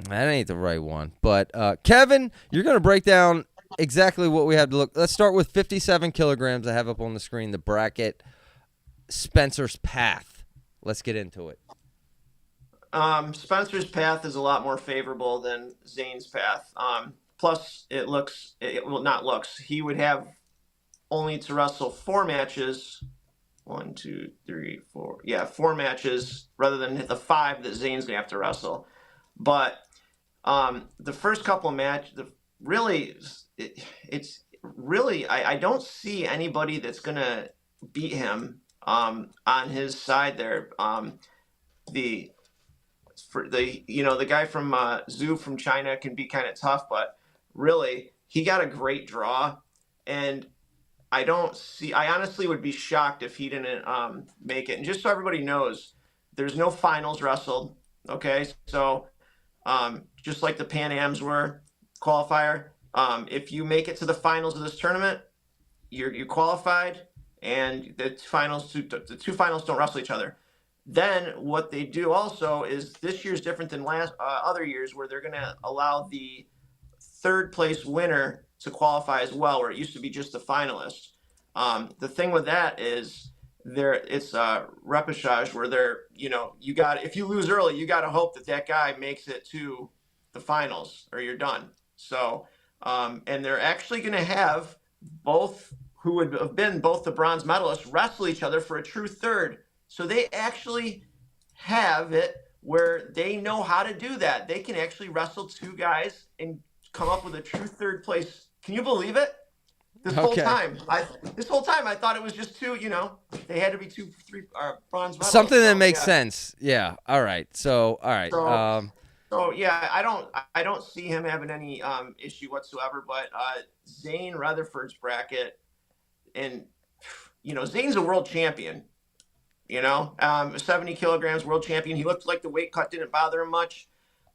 ain't the right one. But Kevin, you're going to break down exactly what we have to look. Let's start with 57 kilograms. I have up on the screen the bracket. Spencer's path. Let's get into it. Spencer's path is a lot more favorable than Zane's path. Plus, he would have only to wrestle 4 matches. 1, 2, 3, 4. Yeah, 4 matches rather than the 5 that Zane's gonna have to wrestle. But the first couple of matches, I don't see anybody that's gonna beat him on his side there. The guy from Zhu from China can be kind of tough, but really he got a great draw, and I honestly would be shocked if he didn't make it. And just so everybody knows, there's no finals wrestled. Okay, so just like the Pan Ams were qualifier, if you make it to the finals of this tournament, you qualified, and the two finals don't wrestle each other. Then what they do also is this year's different than other years, where they're going to allow the third place winner to qualify as well, where it used to be just the finalists. The thing with that is it's repechage, where if you lose early, you got to hope that guy makes it to the finals or you're done. So, and they're actually going to have both who would have been both the bronze medalists wrestle each other for a true third. So they actually have it where they know how to do that. They can actually wrestle 2 guys and come up with a true third place. Can you believe it? This whole time I thought it was just 2. They had to be 2, 3 bronze medalists. Something that makes sense. Yeah. All right. So all right. So yeah, I don't see him having any issue whatsoever. But Zain Rutherford's bracket, and Zane's a world champion. 70 kilograms world champion. He looked like the weight cut didn't bother him much,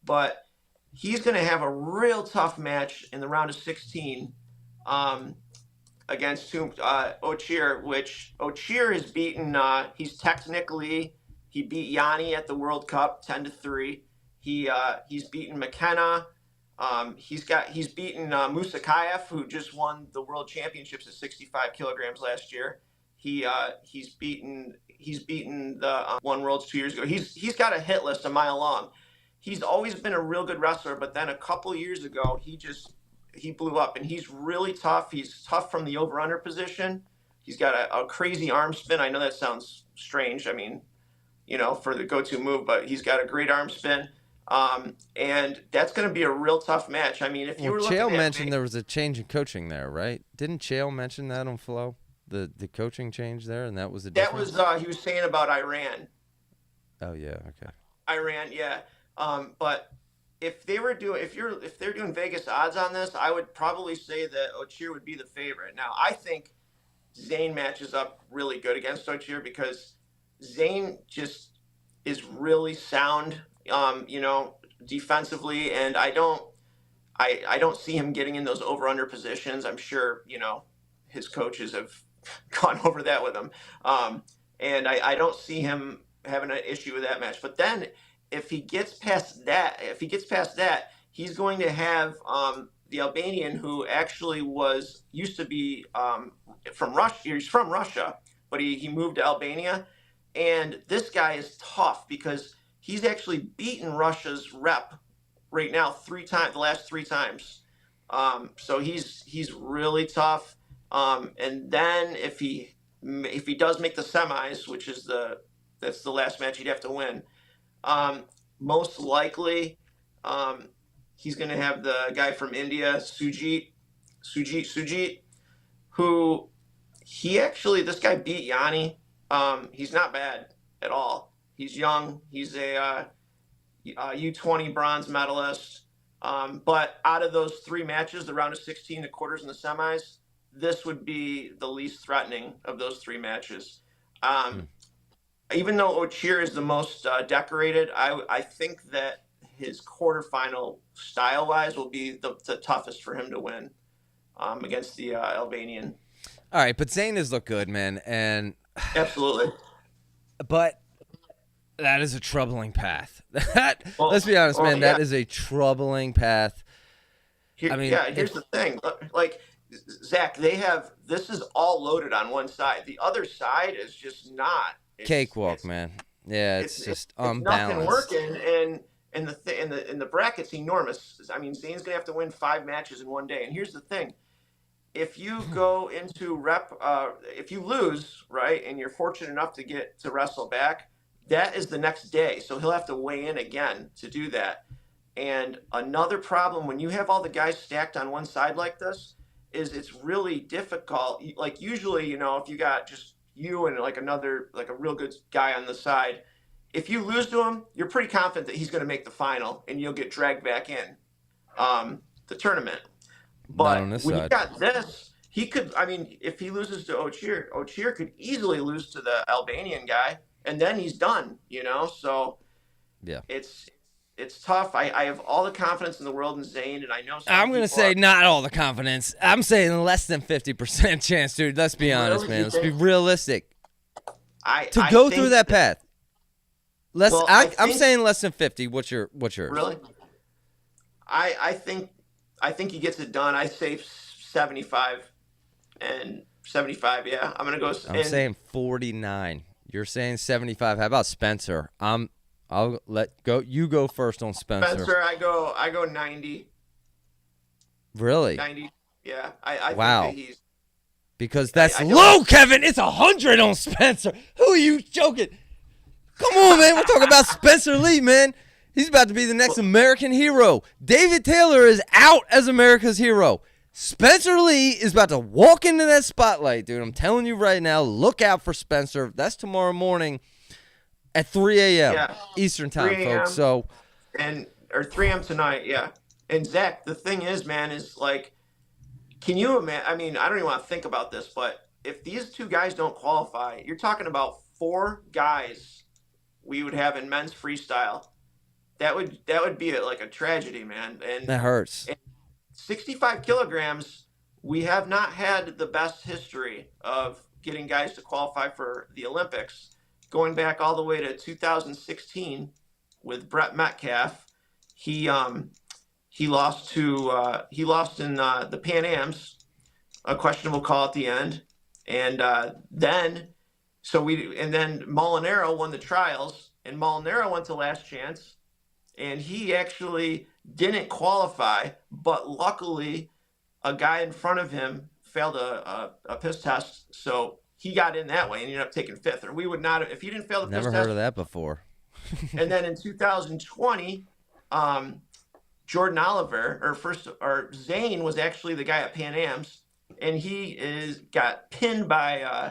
but he's going to have a real tough match in the round of 16 against Ochier, which Ochier has beaten. He beat Yanni at the World Cup 10-3. He's beaten McKenna. He's beaten Musakayev, who just won the world championships at 65 kilograms last year. He's beaten the One Worlds 2 years ago. He's got a hit list a mile long. He's always been a real good wrestler, but then a couple years ago he blew up, and he's really tough. He's tough from the over-under position. He's got a crazy arm spin. I know that sounds strange. I mean, for the go-to move, but he's got a great arm spin. And that's going to be a real tough match. I mean, if you were looking Chael at mentioned there was a change in coaching there, right? Didn't Chael mention that on Flow? The coaching change there, and that was the difference? That was he was saying about Iran. Oh yeah, okay. Iran, yeah. But if they're doing Vegas odds on this, I would probably say that Ochier would be the favorite. Now, I think Zain matches up really good against Ochier because Zain just is really sound, defensively, and I don't see him getting in those over-under positions. I'm sure, his coaches have gone over that with him. And I don't see him having an issue with that match. But then if he gets past that, he's going to have the Albanian, who actually used to be from Russia. He's from Russia, but he moved to Albania. And this guy is tough because he's actually beaten Russia's rep right now the last three times. So he's really tough. And then if he does make the semis, which is that's the last match he'd have to win, most likely he's going to have the guy from India, Sujit, who this guy beat Yanni. He's not bad at all. He's young. He's a U20 bronze medalist. But out of those three matches, the round of 16, the quarters, and the semis, this would be the least threatening of those three matches. Even though Ochier is the most decorated, I think that his quarterfinal style-wise will be the toughest for him to win against the Albanian. All right, but Zain has looked good, man, and absolutely. But that is a troubling path. Let's be honest, man. That is a troubling path. Here's the thing. Like, Zach, this is all loaded on one side. The other side is just not. Cakewalk, man. Yeah, it's just unbalanced. Nothing working, and the bracket's enormous. I mean, Zane's gonna have to win 5 matches in one day. And here's the thing: if you go into if you lose, right, and you're fortunate enough to get to wrestle back, that is the next day. So he'll have to weigh in again to do that. And another problem when you have all the guys stacked on one side like this is it's really difficult. Like usually, if you got just you and like a real good guy on the side, if you lose to him, you're pretty confident that he's going to make the final and you'll get dragged back in the tournament. But when you got this, he could, if he loses to Ochier could easily lose to the Albanian guy, and then he's done, So yeah, it's tough. I have all the confidence in the world in Zain, and I know I'm going to say not all the confidence. I'm saying less than 50% chance, dude. Let's be honest, man. Let's be realistic. To go through that path. I'm saying less than 50. What's yours? Really? I think he gets it done. I say 75 and 75. Yeah, I'm gonna go. I'm saying 49. You're saying 75. How about Spencer? I'll let go. You go first on Spencer. Spencer, I go 90. Really? 90. Yeah. I wow. think that he's. Because that's low, Kevin. It's 100 on Spencer. Who are you joking? Come on, man. We're talking about Spencer Lee, man. He's about to be the next American hero. David Taylor is out as America's hero. Spencer Lee is about to walk into that spotlight, dude. I'm telling you right now, look out for Spencer. That's tomorrow morning at 3 a.m. Eastern time, folks. So, or 3 a.m. tonight, yeah. And Zach, the thing is, man, is like, can you imagine? I don't even want to think about this, but if these two guys don't qualify, you're talking about 4 guys we would have in men's freestyle. That would be like a tragedy, man. And That hurts. 65 kilograms, we have not had the best history of getting guys to qualify for the Olympics. Going back all the way to 2016 with Brett Metcalf, he lost in the Pan Ams, a questionable call at the end, and then Molinaro won the trials, and Molinaro went to last chance. And he actually didn't qualify, but luckily a guy in front of him failed a piss test. So he got in that way and ended up taking 5th. Or we would not have, if he didn't fail the piss test. Never heard of that before. And then in 2020, Jordan Oliver, or Zain was actually the guy at Pan Am's, and he got pinned by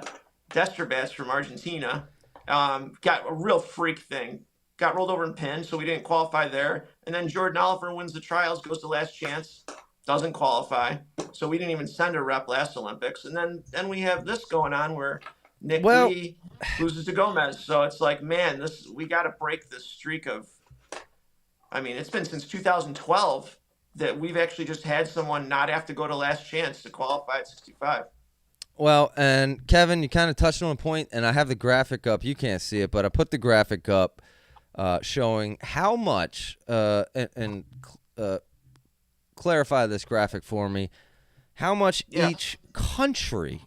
Desterbats from Argentina. Got a real freak thing. Got rolled over and pinned, so we didn't qualify there. And then Jordan Oliver wins the trials, goes to last chance, doesn't qualify. So we didn't even send a rep last Olympics. And then we have this going on where Nick Lee loses to Gomez. So it's like, man, we got to break this streak of. I mean, it's been since 2012 that we've actually just had someone not have to go to last chance to qualify at 65. Well, and Kevin, you kind of touched on a point, and I have the graphic up. You can't see it, but I put the graphic up. Showing how much, and clarify this graphic for me, how much each country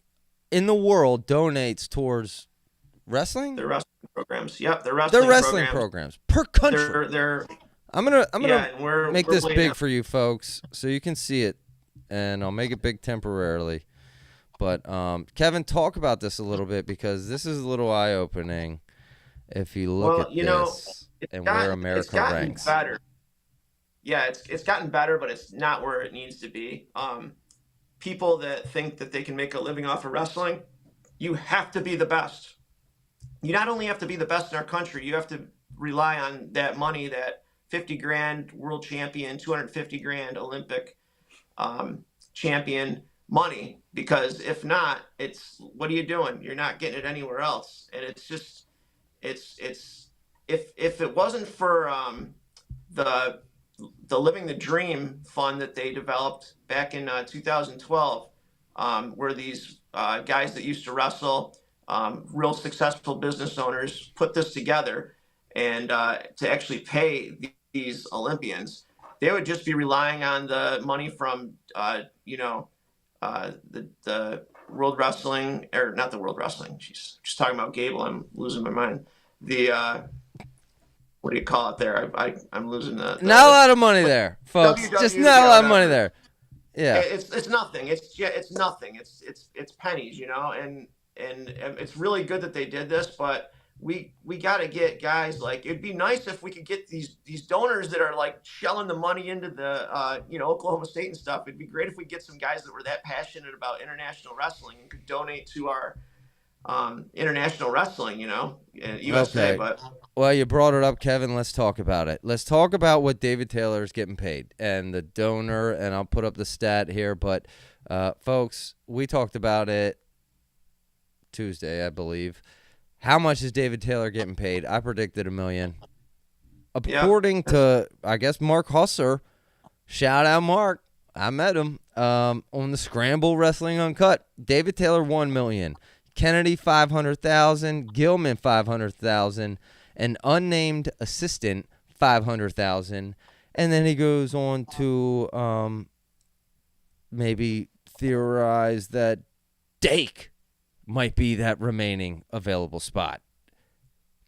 in the world donates towards wrestling? The wrestling programs. Yep, the wrestling programs per country. I'm gonna make this big for you folks so you can see it, and I'll make it big temporarily. But Kevin, talk about this a little bit because this is a little eye-opening. If you look at this and where America ranks. Better. Yeah, it's gotten better, but it's not where it needs to be. People that think that they can make a living off of wrestling, you have to be the best. You not only have to be the best in our country, you have to rely on that money, that 50 grand world champion, 250 grand Olympic champion money, because if not, what are you doing? You're not getting it anywhere else. And it's just, if it wasn't for the Living the Dream fund that they developed back in 2012, where these guys that used to wrestle, real successful business owners, put this together and to actually pay these Olympians, they would just be relying on the money from the World Wrestling, or not the World Wrestling. She's just talking about Gable. I'm losing my mind. The what do you call it there? I'm losing the not a lot of money there, folks. Just not a lot of money there. Yeah, it's nothing. It's nothing. It's pennies, and it's really good that they did this, but we got to get guys like, it'd be nice if we could get these donors that are like shelling the money into the Oklahoma State and stuff. It'd be great if we get some guys that were that passionate about international wrestling and could donate to our international wrestling, USA. Okay. Well, you brought it up, Kevin. Let's talk about it. Let's talk about what David Taylor is getting paid and the donor, and I'll put up the stat here. But, folks, we talked about it Tuesday, I believe. How much is David Taylor getting paid? I predicted $1 million. According to, I guess, Mark Husser, shout out Mark, I met him, on the Scramble Wrestling Uncut, David Taylor $1 million. Kennedy $500,000, Gilman $500,000, an unnamed assistant $500,000, and then he goes on to maybe theorize that Dake might be that remaining available spot.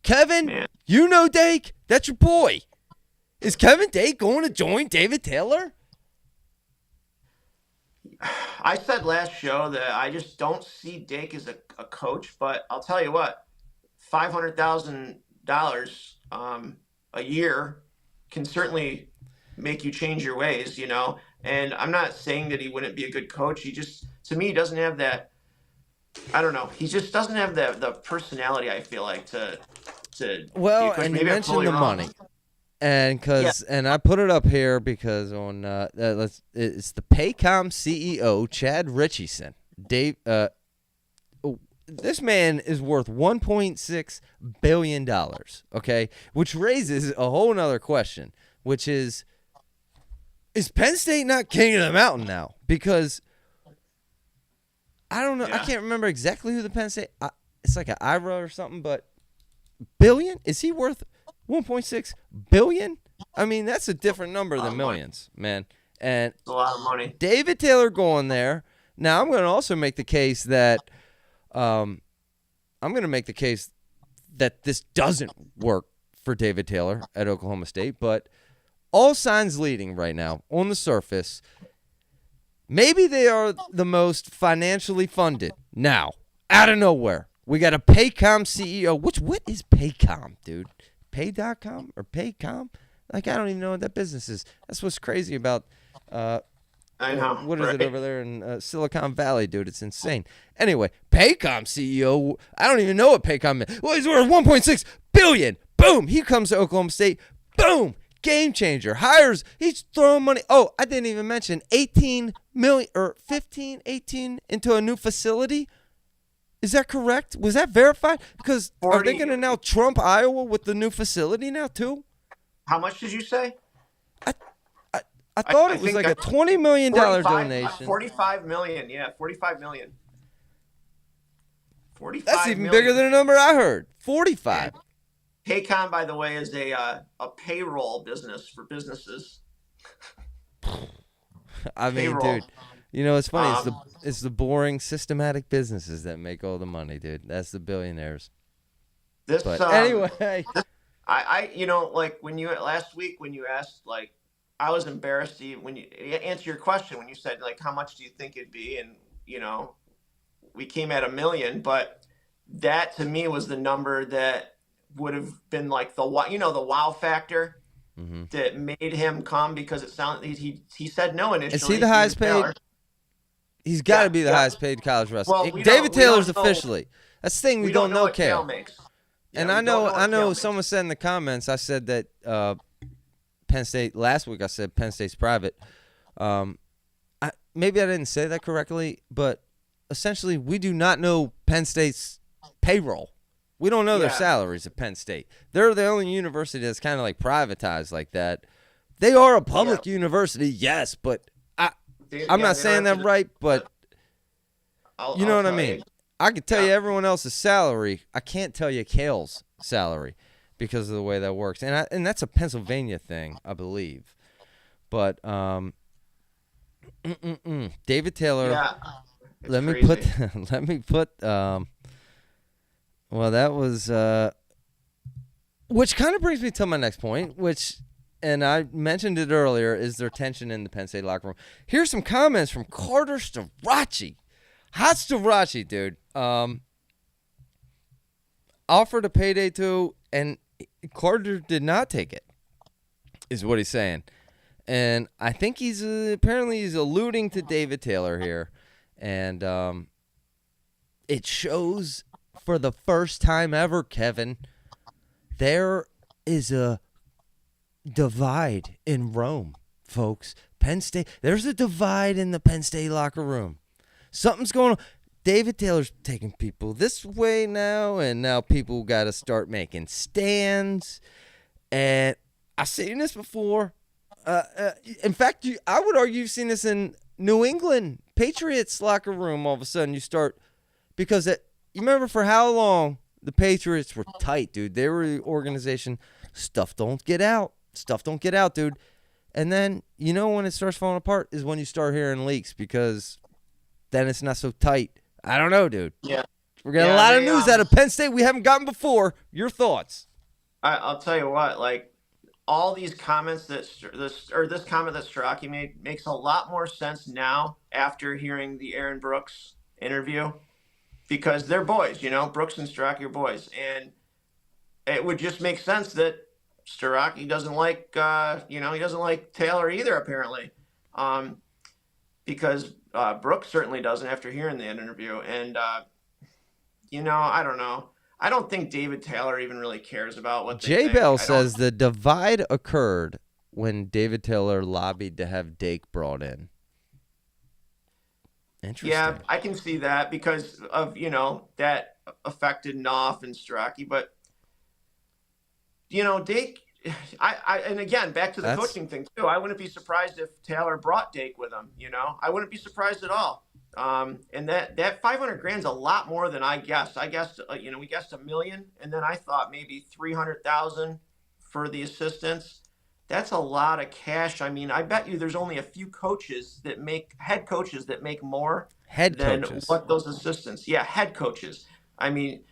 Kevin, man. You know Dake? That's your boy. Is Kevin Dake going to join David Taylor? I said last show that I just don't see Dake as a coach, but I'll tell you what, $500,000 a year can certainly make you change your ways, And I'm not saying that he wouldn't be a good coach. He just, to me, doesn't have that. I don't know. He just doesn't have the personality, I feel like, to. Well, and you mentioned the money. And and I put it up here because on it's the Paycom CEO Chad Richardson, this man is worth $1.6 billion, okay? Which raises a whole nother question, which is Penn State not king of the mountain now? Because I don't know. Yeah. I can't remember exactly who the Penn State it's like an IRA or something, but billion? Is he worth 1.6 billion? I mean, that's a different number than millions, man. And it's a lot of money. David Taylor going there. Now, I'm going to also make the case that this doesn't work for David Taylor at Oklahoma State, but all signs leading right now on the surface, maybe they are the most financially funded. Now, out of nowhere, we got a Paycom CEO. What is Paycom, dude? Pay.com or Paycom? Like, I don't even know what that business is. That's what's crazy about I know. What is it over there in Silicon Valley, dude? It's insane. Anyway, Paycom CEO, I don't even know what Paycom is. Well, he's worth $1.6 billion. Boom. He comes to Oklahoma State. Boom. Game changer. Hires. He's throwing money. Oh, I didn't even mention 18 million or 15, 18 into a new facility. Is that correct? Was that verified? Because 40, are they going to now trump Iowa with the new facility now too? How much did you say? I thought it was like a $20 million donation. 45 million, yeah, 45 million. 45 That's even bigger than the number I heard. 45. Paycom, by the way, is a payroll business for businesses. I mean, dude, you know, it's funny. It's the boring, systematic businesses that make all the money, dude. That's the billionaires. Anyway, I you know, like last week when you asked, like, I was embarrassed when you answer your question when you said, like, how much do you think it'd be? And, you know, we came at $1 million, but that to me was the number that would have been like the wow factor that made him come, because it sounded he said no initially. Is he the highest paid? He's got to be the highest paid college wrestler. Well, David Taylor's officially. That's the thing we don't know, Chael. Yeah, and I know someone said in the comments, I said that Penn State last week. I said Penn State's private. Maybe I didn't say that correctly, but essentially we do not know Penn State's payroll. We don't know their salaries at Penn State. They're the only university that's kind of like privatized like that. They are a public university, yes, but I'm not saying that right, but you know what I mean. I can tell you everyone else's salary. I can't tell you Chael's salary because of the way that works, and that's a Pennsylvania thing, I believe. But David Taylor. Yeah, let me put. Well, that was which kind of brings me to my next point, and I mentioned it earlier, is there tension in the Penn State locker room. Here's some comments from Carter Starachi. Hot Starachi, dude. Offered a payday to, and Carter did not take it, is what he's saying. And I think he's alluding to David Taylor here. And it shows for the first time ever, Kevin, there is a divide in Rome, folks. Penn State, there's a divide in the Penn State locker room. Something's going on. David Taylor's taking people this way now, and now people got to start making stands. And I've seen this before. In fact, I would argue you've seen this in New England Patriots locker room. All of a sudden, you start, because you remember for how long the Patriots were tight, dude. They were the organization. Stuff don't get out. Stuff don't get out, dude. And then, you know, when it starts falling apart is when you start hearing leaks, because then it's not so tight. I don't know, dude. Yeah. We're getting a lot of news out of Penn State we haven't gotten before. Your thoughts? I'll tell you what, like, all these comments this comment that Strachey made makes a lot more sense now after hearing the Aaron Brooks interview, because they're boys, you know, Brooks and Strachey are boys. And it would just make sense that Strachey doesn't like, he doesn't like Taylor either, apparently. Because Brooks certainly doesn't after hearing the interview. And, I don't know. I don't think David Taylor even really cares about what they think. Bell says the divide occurred when David Taylor lobbied to have Dake brought in. Interesting. Yeah, I can see that because of, that affected Knopf and Strachey. But, Dake, and again, back to the coaching thing, too. I wouldn't be surprised if Taylor brought Dake with him, I wouldn't be surprised at all. And that 500 grand's a lot more than I guessed. I guessed, we guessed $1 million, and then I thought maybe 300,000 for the assistants. That's a lot of cash. I mean, I bet you there's only a few head coaches that make more than what those assistants. Yeah, head coaches. I mean,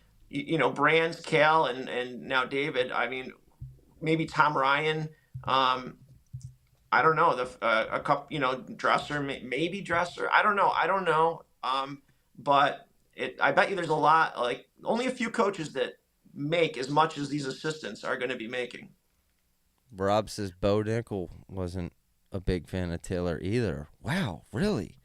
Brands, Cal, and now David. I mean, maybe Tom Ryan. I don't know. A couple, Dresser, maybe Dresser. I don't know. But I bet you there's a lot. Like only a few coaches that make as much as these assistants are going to be making. Rob says Bo Nickel wasn't a big fan of Taylor either. Wow, really?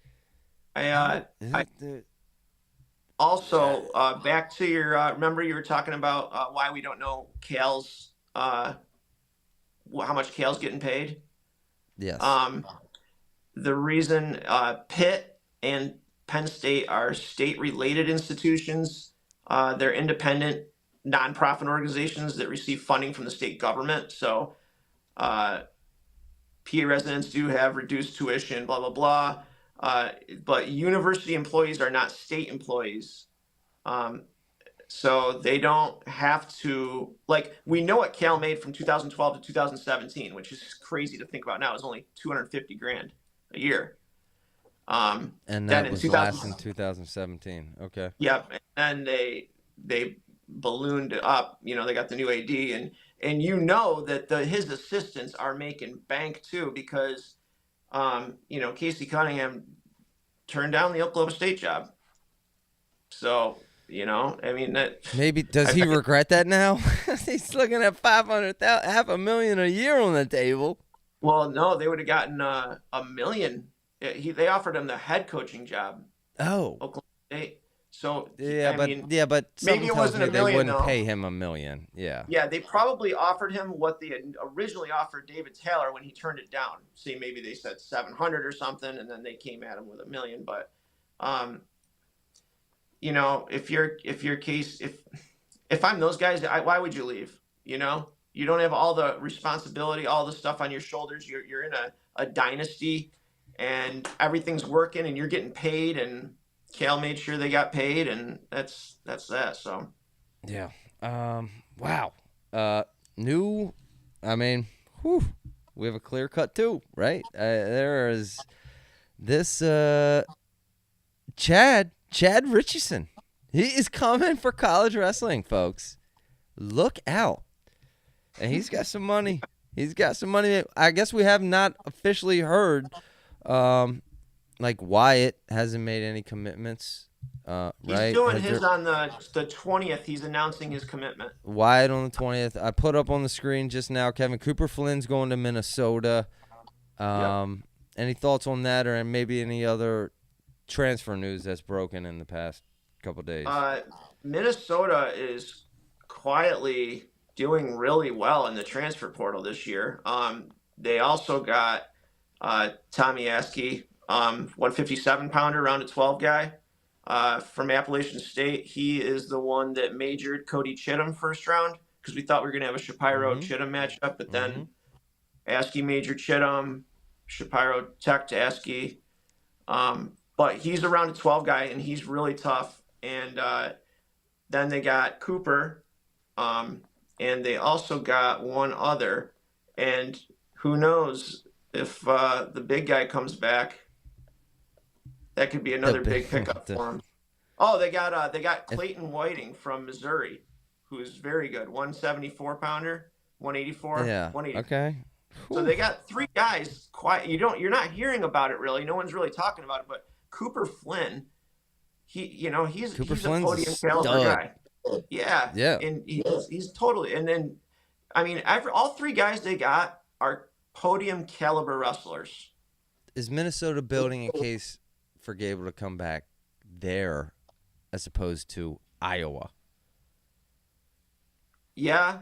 Also, back to your, remember you were talking about why we don't know Cal's, how much Cal's getting paid? Yes. The reason Pitt and Penn State are state-related institutions, they're independent nonprofit organizations that receive funding from the state government. So PA residents do have reduced tuition, blah, blah, blah. But university employees are not state employees. So they don't have to, we know what Cal made from 2012 to 2017, which is crazy to think about now. It's only 250 grand a year. And that was last in 2017. Okay. Yep. And they ballooned up, they got the new AD and that his assistants are making bank too, because, Casey Cunningham turned down the Oklahoma State job. So, maybe does he regret that now? He's looking at $500,000 a year on the table. Well, no, they would have gotten $1 million. They offered him the head coaching job. Oh, Oklahoma State. So but maybe it wasn't $1 million. They wouldn't pay him $1 million. Yeah. Yeah, they probably offered him what they had originally offered David Taylor when he turned it down. See, maybe they said 700 or something, and then they came at him with $1 million. But, if I'm those guys, why would you leave? You don't have all the responsibility, all the stuff on your shoulders. You're in a dynasty, and everything's working, and you're getting paid, and Cal made sure they got paid, and that's that. So, yeah. Wow. We have a clear cut too, right? There is this Chad Richardson. He is coming for college wrestling, folks. Look out. And he's got some money. I guess we have not officially heard Wyatt hasn't made any commitments. Right? He's doing his on the 20th. He's announcing his commitment. Wyatt on the 20th. I put up on the screen just now, Kevin Cooper Flynn's going to Minnesota. Yep. Any thoughts on that, or maybe any other transfer news that's broken in the past couple of days? Minnesota is quietly doing really well in the transfer portal this year. They also got Tommy Askey, 157-pounder, round of 12 guy from Appalachian State. He is the one that majored Cody Chittum first round, because we thought we were going to have a Shapiro-Chittum matchup, but then Askey majored Chittum, Shapiro teched Askey. But he's a round of 12 guy, and he's really tough. And then they got Cooper, and they also got one other. And who knows if the big guy comes back, that could be another big pickup for him. Oh, they got Clayton Whiting from Missouri, who's very good, 174-pounder, 184, yeah, 180. Okay. So they got three guys. You're not hearing about it really. No one's really talking about it. But Cooper Flynn, he's a podium caliber guy. Yeah. And he's totally. And then, all three guys they got are podium caliber wrestlers. Is Minnesota building a case for Gable to come back there as opposed to Iowa? Yeah.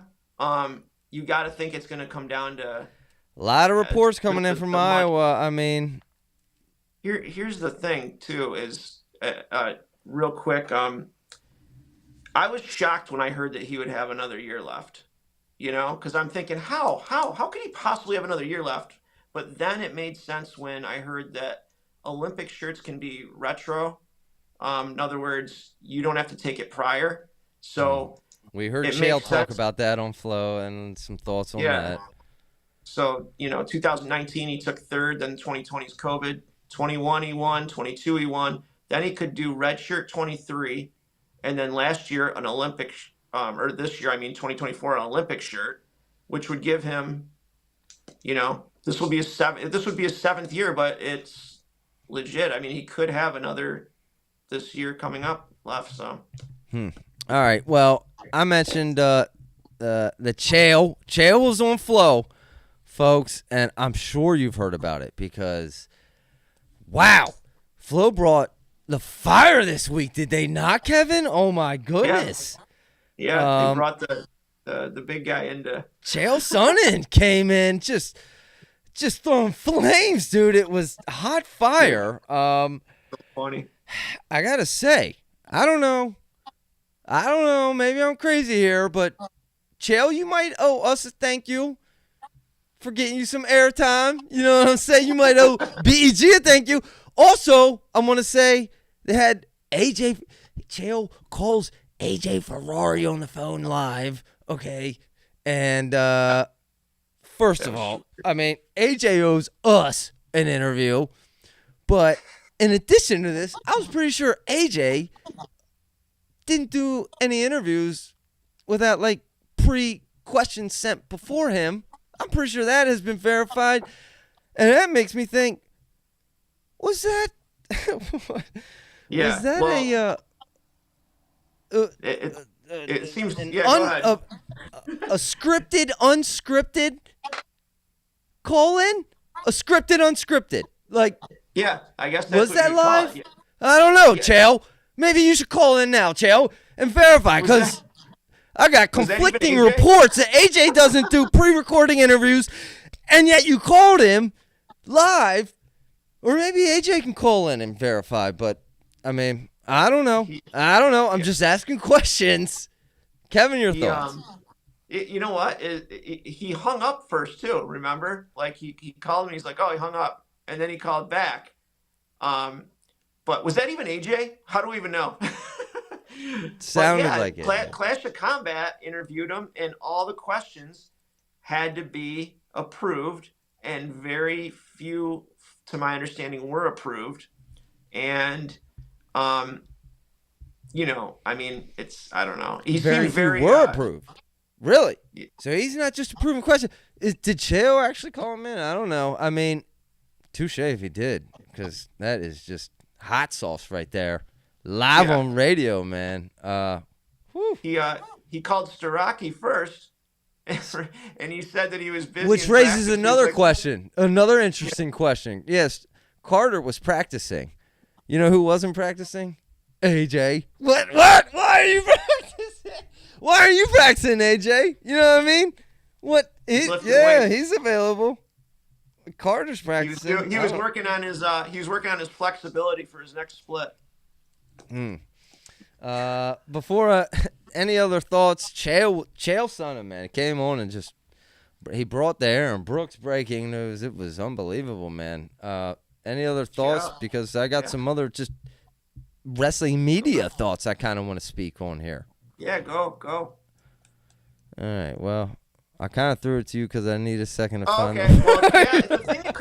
You got to think it's going to come down to a lot of reports coming in from Iowa. Here's the thing too is real quick. I was shocked when I heard that he would have another year left. Because I'm thinking, how could he possibly have another year left? But then it made sense when I heard that Olympic shirts can be retro. In other words, you don't have to take it prior. So we heard Chael talk about that on Flow and some thoughts on that. So 2019 he took third, then 2020's COVID. 21 he won, 22 he won. Then he could do red shirt 23, and then last year an Olympic. Or this year, 2024, an Olympic shirt, which would give him, this would be his seventh year, but it's legit. he could have another this year coming up left. So, All right. Well, I mentioned the Chael. Chael was on Flow, folks, and I'm sure you've heard about it because, wow, Flow brought the fire this week. Did they not, Kevin? Oh my goodness. Yeah, they brought the big guy into. Chael Sonnen came in just throwing flames, dude. It was hot fire. So funny. I gotta say, I don't know. Maybe I'm crazy here, but Chael, you might owe us a thank you for getting you some airtime. You know what I'm saying? You might owe BEG a thank you. Also, I want to say they had Chael calls AJ Ferrari on the phone live, okay? And first of all, AJ owes us an interview. But in addition to this, I was pretty sure AJ didn't do any interviews without, pre-questions sent before him. I'm pretty sure that has been verified. And that makes me think, was that... Yeah, was that it seems go ahead. A scripted, unscripted call-in? A scripted, unscripted. Yeah, I guess that's was that live? Yeah. I don't know, Chael. Maybe you should call in now, Chael, and verify, because I got conflicting reports that AJ doesn't do pre-recording interviews, and yet you called him live. Or maybe AJ can call in and verify, but, I don't know. I'm just asking questions. Kevin, your thoughts? You know what? He hung up first, too, remember? He called me, he's like, oh, he hung up. And then he called back. But was that even AJ? How do we even know? Sounded like it. Clash of Combat interviewed him, and all the questions had to be approved, and very few, to my understanding, were approved. And, it's, I don't know. He very seemed very... few were approved. Really? So he's not just approving questions. Did Chael actually call him in? I don't know. Touche if he did, because that is just hot sauce right there. Live on radio, man. He called Staraki first, and he said that he was busy. Which raises another question, another interesting question. Yes, Carter was practicing. You know who wasn't practicing? AJ. What? Why are you practicing? Why are you practicing, AJ? You know what I mean? What? He's available. Carter's practicing. He was working on his flexibility for his next split. Before any other thoughts, Chael Sonnen, man, came on and he brought the Aaron Brooks breaking news. It was unbelievable, man. Any other thoughts? Because I got some other just wrestling media thoughts I kind of want to speak on here. Yeah, go. All right, well, I kind of threw it to you because I need a second to find okay. Well, the thing that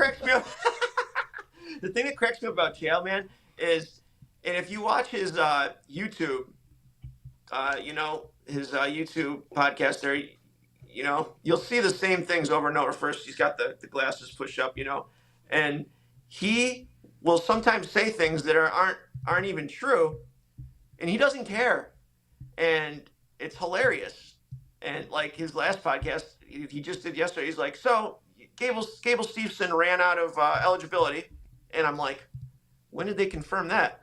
cracks me up, about Chael, man, is, and if you watch his YouTube, his YouTube podcast there, you'll see the same things over and over. First, he's got the glasses push up, and he will sometimes say things that aren't even true, and he doesn't care, and it's hilarious. And his last podcast he just did yesterday, he's like, so Gable Steveson ran out of eligibility, and I'm like, when did they confirm that?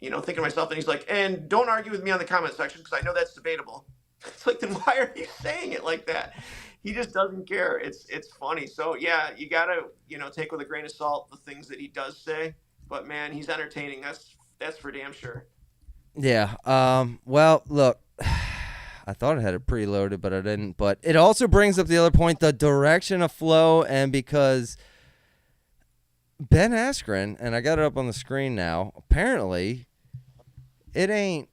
Thinking to myself, and he's like, and don't argue with me on the comment section because I know that's debatable. It's like, then why are you saying it like that? He just doesn't care. It's funny. So yeah, you gotta take with a grain of salt the things that he does say. but man, he's entertaining. That's for damn sure. Yeah. Well, look, I thought I had it preloaded, but I didn't. But it also brings up the other point, the direction of flow, and because Ben Askren, and I got it up on the screen now, apparently it ain't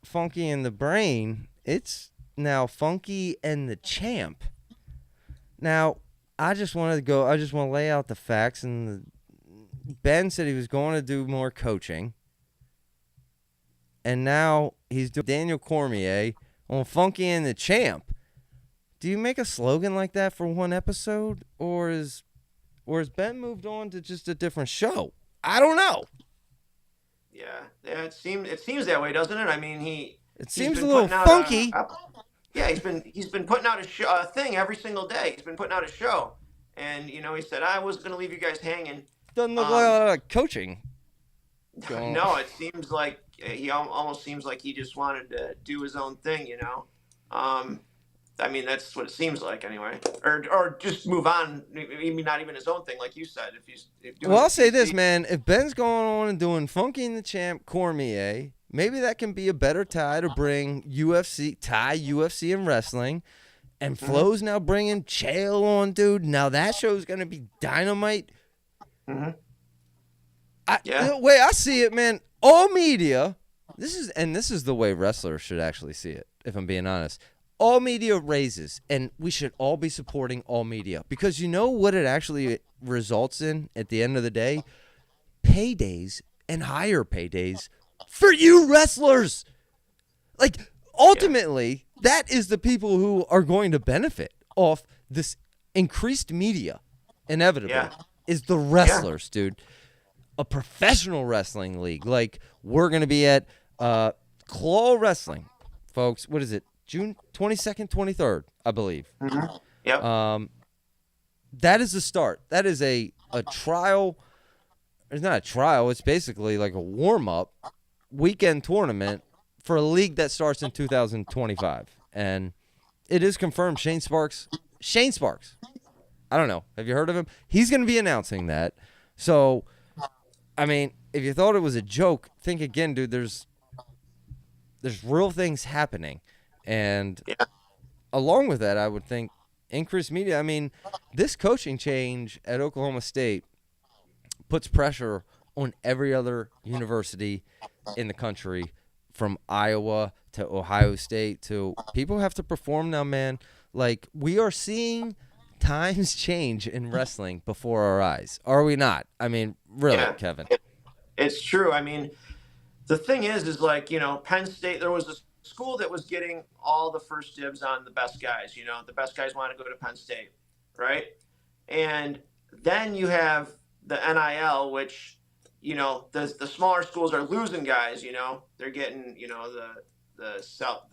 Funky in the Brain. It's now Funky and the Champ. Now, I just want to lay out the facts. And Ben said he was going to do more coaching. And now he's doing Daniel Cormier on Funky and the Champ. Do you make a slogan like that for one episode? Or has Ben moved on to just a different show? I don't know. Yeah, it seems that way, doesn't it? I mean, it seems a little funky. He's been putting out a thing every single day. He's been putting out a show, and he said I was going to leave you guys hanging. Doesn't look like coaching. No, it seems like he almost seems like he just wanted to do his own thing. I mean, that's what it seems like anyway. Or just move on. Maybe not even his own thing, like you said. I'll say this, man. If Ben's going on and doing Funky and the Champ Cormier, maybe that can be a better tie to bring UFC and wrestling. And Flo's now bringing Chael on, dude. Now that show's going to be dynamite. Mm-hmm. The way I see it, man, all media, this is the way wrestlers should actually see it, if I'm being honest. All media raises, and we should all be supporting all media. Because you know what it actually results in at the end of the day? Paydays and higher paydays for you wrestlers. Like, ultimately, that is the people who are going to benefit off this increased media, inevitably, is the wrestlers, dude. A professional wrestling league. Like, we're going to be at Claw Wrestling, folks. What is it? June 22nd, 23rd, I believe. Mm-hmm. Yep. That is the start. That is a trial. It's not a trial. It's basically like a warm-up weekend tournament for a league that starts in 2025. And it is confirmed Shane Sparks. I don't know. Have you heard of him? He's going to be announcing that. So, I mean, if you thought it was a joke, think again, dude. There's real things happening. And along with that, I would think increased media. I mean, this coaching change at Oklahoma State puts pressure on every other university in the country, from Iowa to Ohio State to people have to perform now, man. Like, we are seeing times change in wrestling before our eyes. Are we not? I mean, really, Kevin. It's true. I mean, the thing is like, Penn State, there was a school that was getting all the first dibs on the best guys. The best guys want to go to Penn State, right? And then you have the NIL, which, the smaller schools are losing guys. They're getting, the South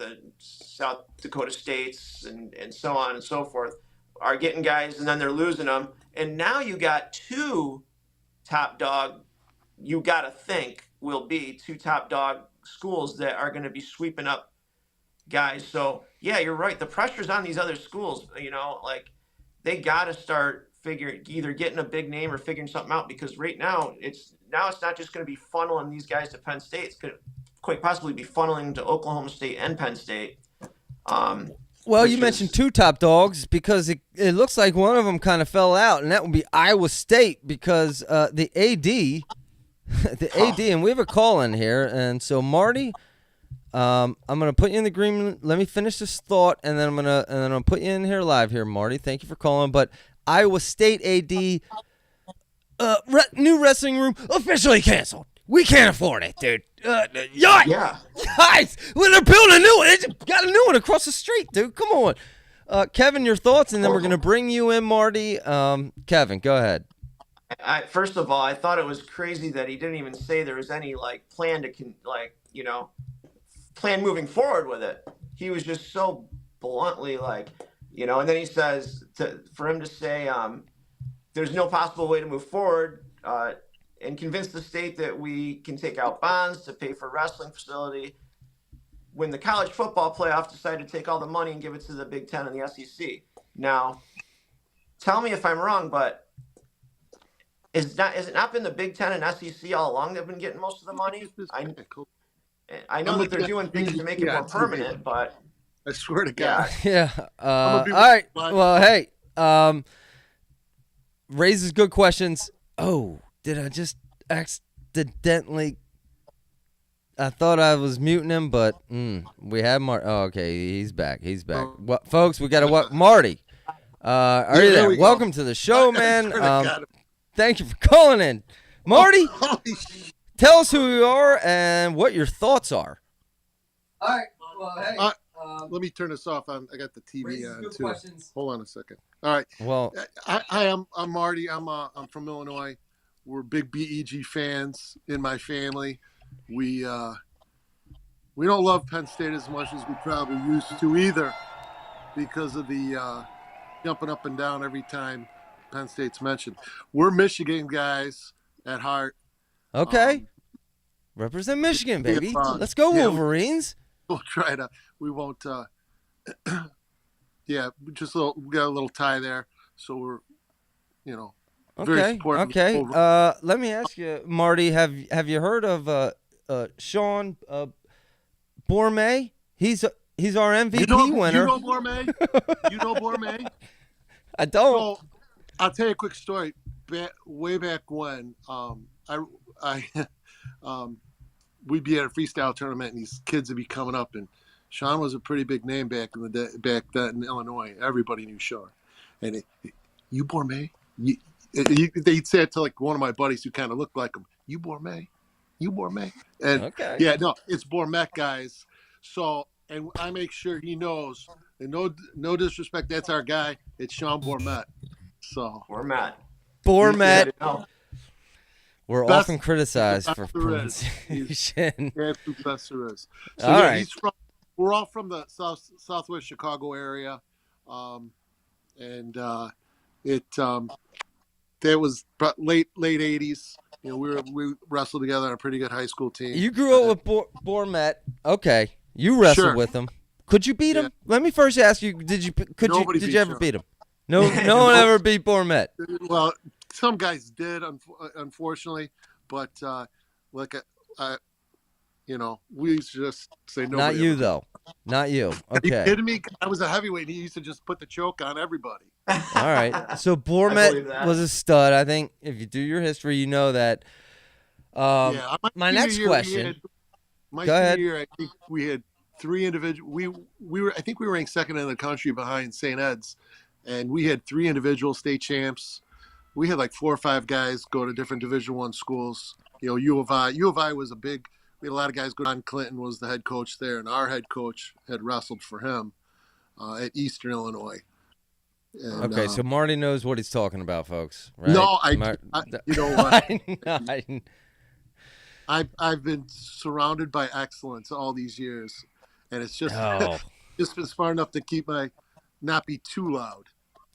Dakota States and so on and so forth are getting guys, and then they're losing them. And now you got two top dog. You got to think will be two top dog schools that are going to be sweeping up guys. So yeah, you're right. The pressure's on these other schools, like they got to start either getting a big name or figuring something out, because right now it's not just going to be funneling these guys to Penn State. It's going to quite possibly be funneling to Oklahoma State and Penn State. Well, you mentioned two top dogs because it looks like one of them kind of fell out, and that would be Iowa State, because the AD, and we have a call in here, and so Marty, I'm gonna put you in the agreement. Let me finish this thought, and then I'm gonna put you in here live here, Marty. Thank you for calling. But Iowa State AD, new wrestling room officially canceled. We can't afford it, dude. Guys, when they're building a new one, they just got a new one across the street, dude. Come on. Kevin, your thoughts, and then we're going to bring you in, Marty. Kevin, go ahead. First of all, I thought it was crazy that he didn't even say there was any plan to plan moving forward with it. He was just so bluntly and then he says for him to say there's no possible way to move forward and convince the state that we can take out bonds to pay for a wrestling facility, when the college football playoff decided to take all the money and give it to the Big Ten and the SEC. Now, tell me if I'm wrong, but Is it not been the Big Ten and SEC all along that have been getting most of the money? I know that they're doing things to make it more permanent, but I swear to God. Yeah. All right. Well, hey. Raises good questions. Oh, did I just accidentally? I thought I was muting him, but we have Marty. Oh, okay, he's back. He's back. Well, folks, we got to Marty. Are you there? Welcome to the show, man. Thank you for calling in, Marty. Tell us who you are and what your thoughts are. All right. Well, hey. Let me turn this off. I got the TV on too. Questions. Hold on a second. All right. Well, I'm Marty. I'm from Illinois. We're big BEG fans in my family. We don't love Penn State as much as we probably used to either, because of the jumping up and down every time Penn State's mentioned. We're Michigan guys at heart. Okay. Represent Michigan, baby. Let's go, Wolverines. We'll try to. We won't. Yeah, we got a little tie there, so we're, very supportive. Okay. Let me ask you, Marty. Have you heard of Sean Bourmet? He's our MVP winner. You know Bourmet? I don't. So, I'll tell you a quick story. Way back when, we'd be at a freestyle tournament, and these kids would be coming up, and Sean was a pretty big name back then in Illinois. Everybody knew Sean. And you Bourmet? They'd say it to like one of my buddies who kind of looked like him. You Bourmet? And yeah, no, it's Bourmet, guys. So, and I make sure he knows. And no disrespect, that's our guy. It's Sean Bourmet. So Bourmet. We're often criticized for pronunciation. That's the best there is. So all right. We're all from the southwest Chicago area, that was late '80s. We wrestled together on a pretty good high school team. You grew up with Bourmet. Okay, you wrestled with him. Could you beat him? Let me first ask you: Did you ever beat him? No one ever beat Bourmet. Well, some guys did, unfortunately, but we used to just say no. Not you, though. Not you. Okay. Are you kidding me? I was a heavyweight. He used to just put the choke on everybody. All right. So Bourmet was a stud. I think if you do your history, you know that. My next question. Go ahead. I think we had 3 individual. I think we were ranked second in the country behind St. Ed's, and we had 3 individual state champs. We had like 4 or 5 guys go to different Division I schools. U of I was a big. We had a lot of guys go. John Clinton was the head coach there, and our head coach had wrestled for him at Eastern Illinois. And, okay, so Marty knows what he's talking about, folks. Right? No, you know what? I've been surrounded by excellence all these years, and it's just just been smart enough to keep not be too loud.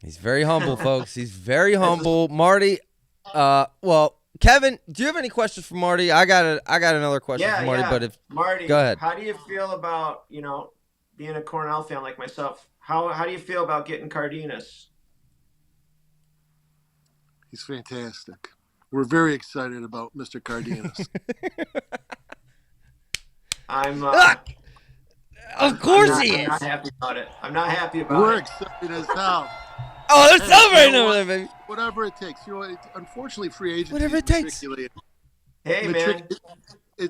He's very humble, folks. He's very humble. Marty, well, Kevin, do you have any questions for Marty? I got another question for Marty, but Marty, go ahead. How do you feel about, being a Cornell fan like myself? How do you feel about getting Cardenas? He's fantastic. We're very excited about Mr. Cardenas. I'm of course he is. I'm not happy about it. I'm not happy about We're it. excited as hell. Oh, there's celebrating over there, baby. Whatever it takes. Unfortunately, free agency. Whatever it takes. Hey, man.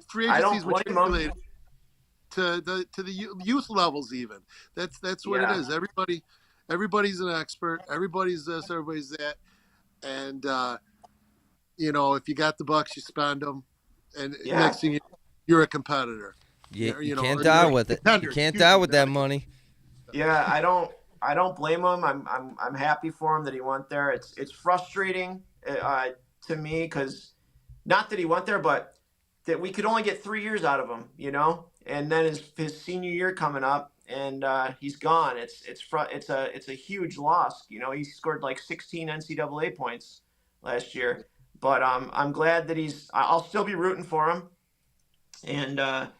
Free agency is matriculated to the youth levels even. That's what it is. Everybody's an expert. Everybody's this. Everybody's that. And if you got the bucks, you spend them. And next thing you're a competitor. You can't die with it. You can't die with that money. Yeah, I don't blame him. I'm happy for him that he went there. It's frustrating to me because not that he went there, but that we could only get 3 years out of him, And then his senior year coming up, and he's gone. It's a huge loss. He scored like 16 NCAA points last year, but I'm glad that I'll still be rooting for him, and that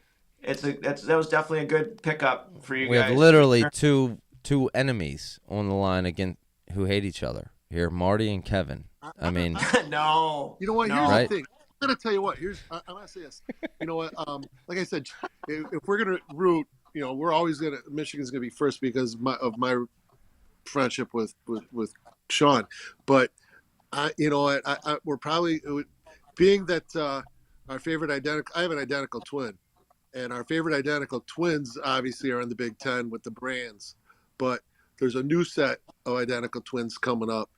was definitely a good pickup for you guys. We have literally two enemies on the line against who hate each other here, Marty and Kevin. I mean, No. You know what? No. Here's Right. the thing. I'm gonna tell you what. I'm gonna say this. You know what? Like I said, if we're gonna root, we're always Michigan's gonna be first because of my friendship with Sean. But we're probably being that our favorite I have an identical twin, and our favorite identical twins obviously are in the Big Ten with the Brands. But there's a new set of identical twins coming up,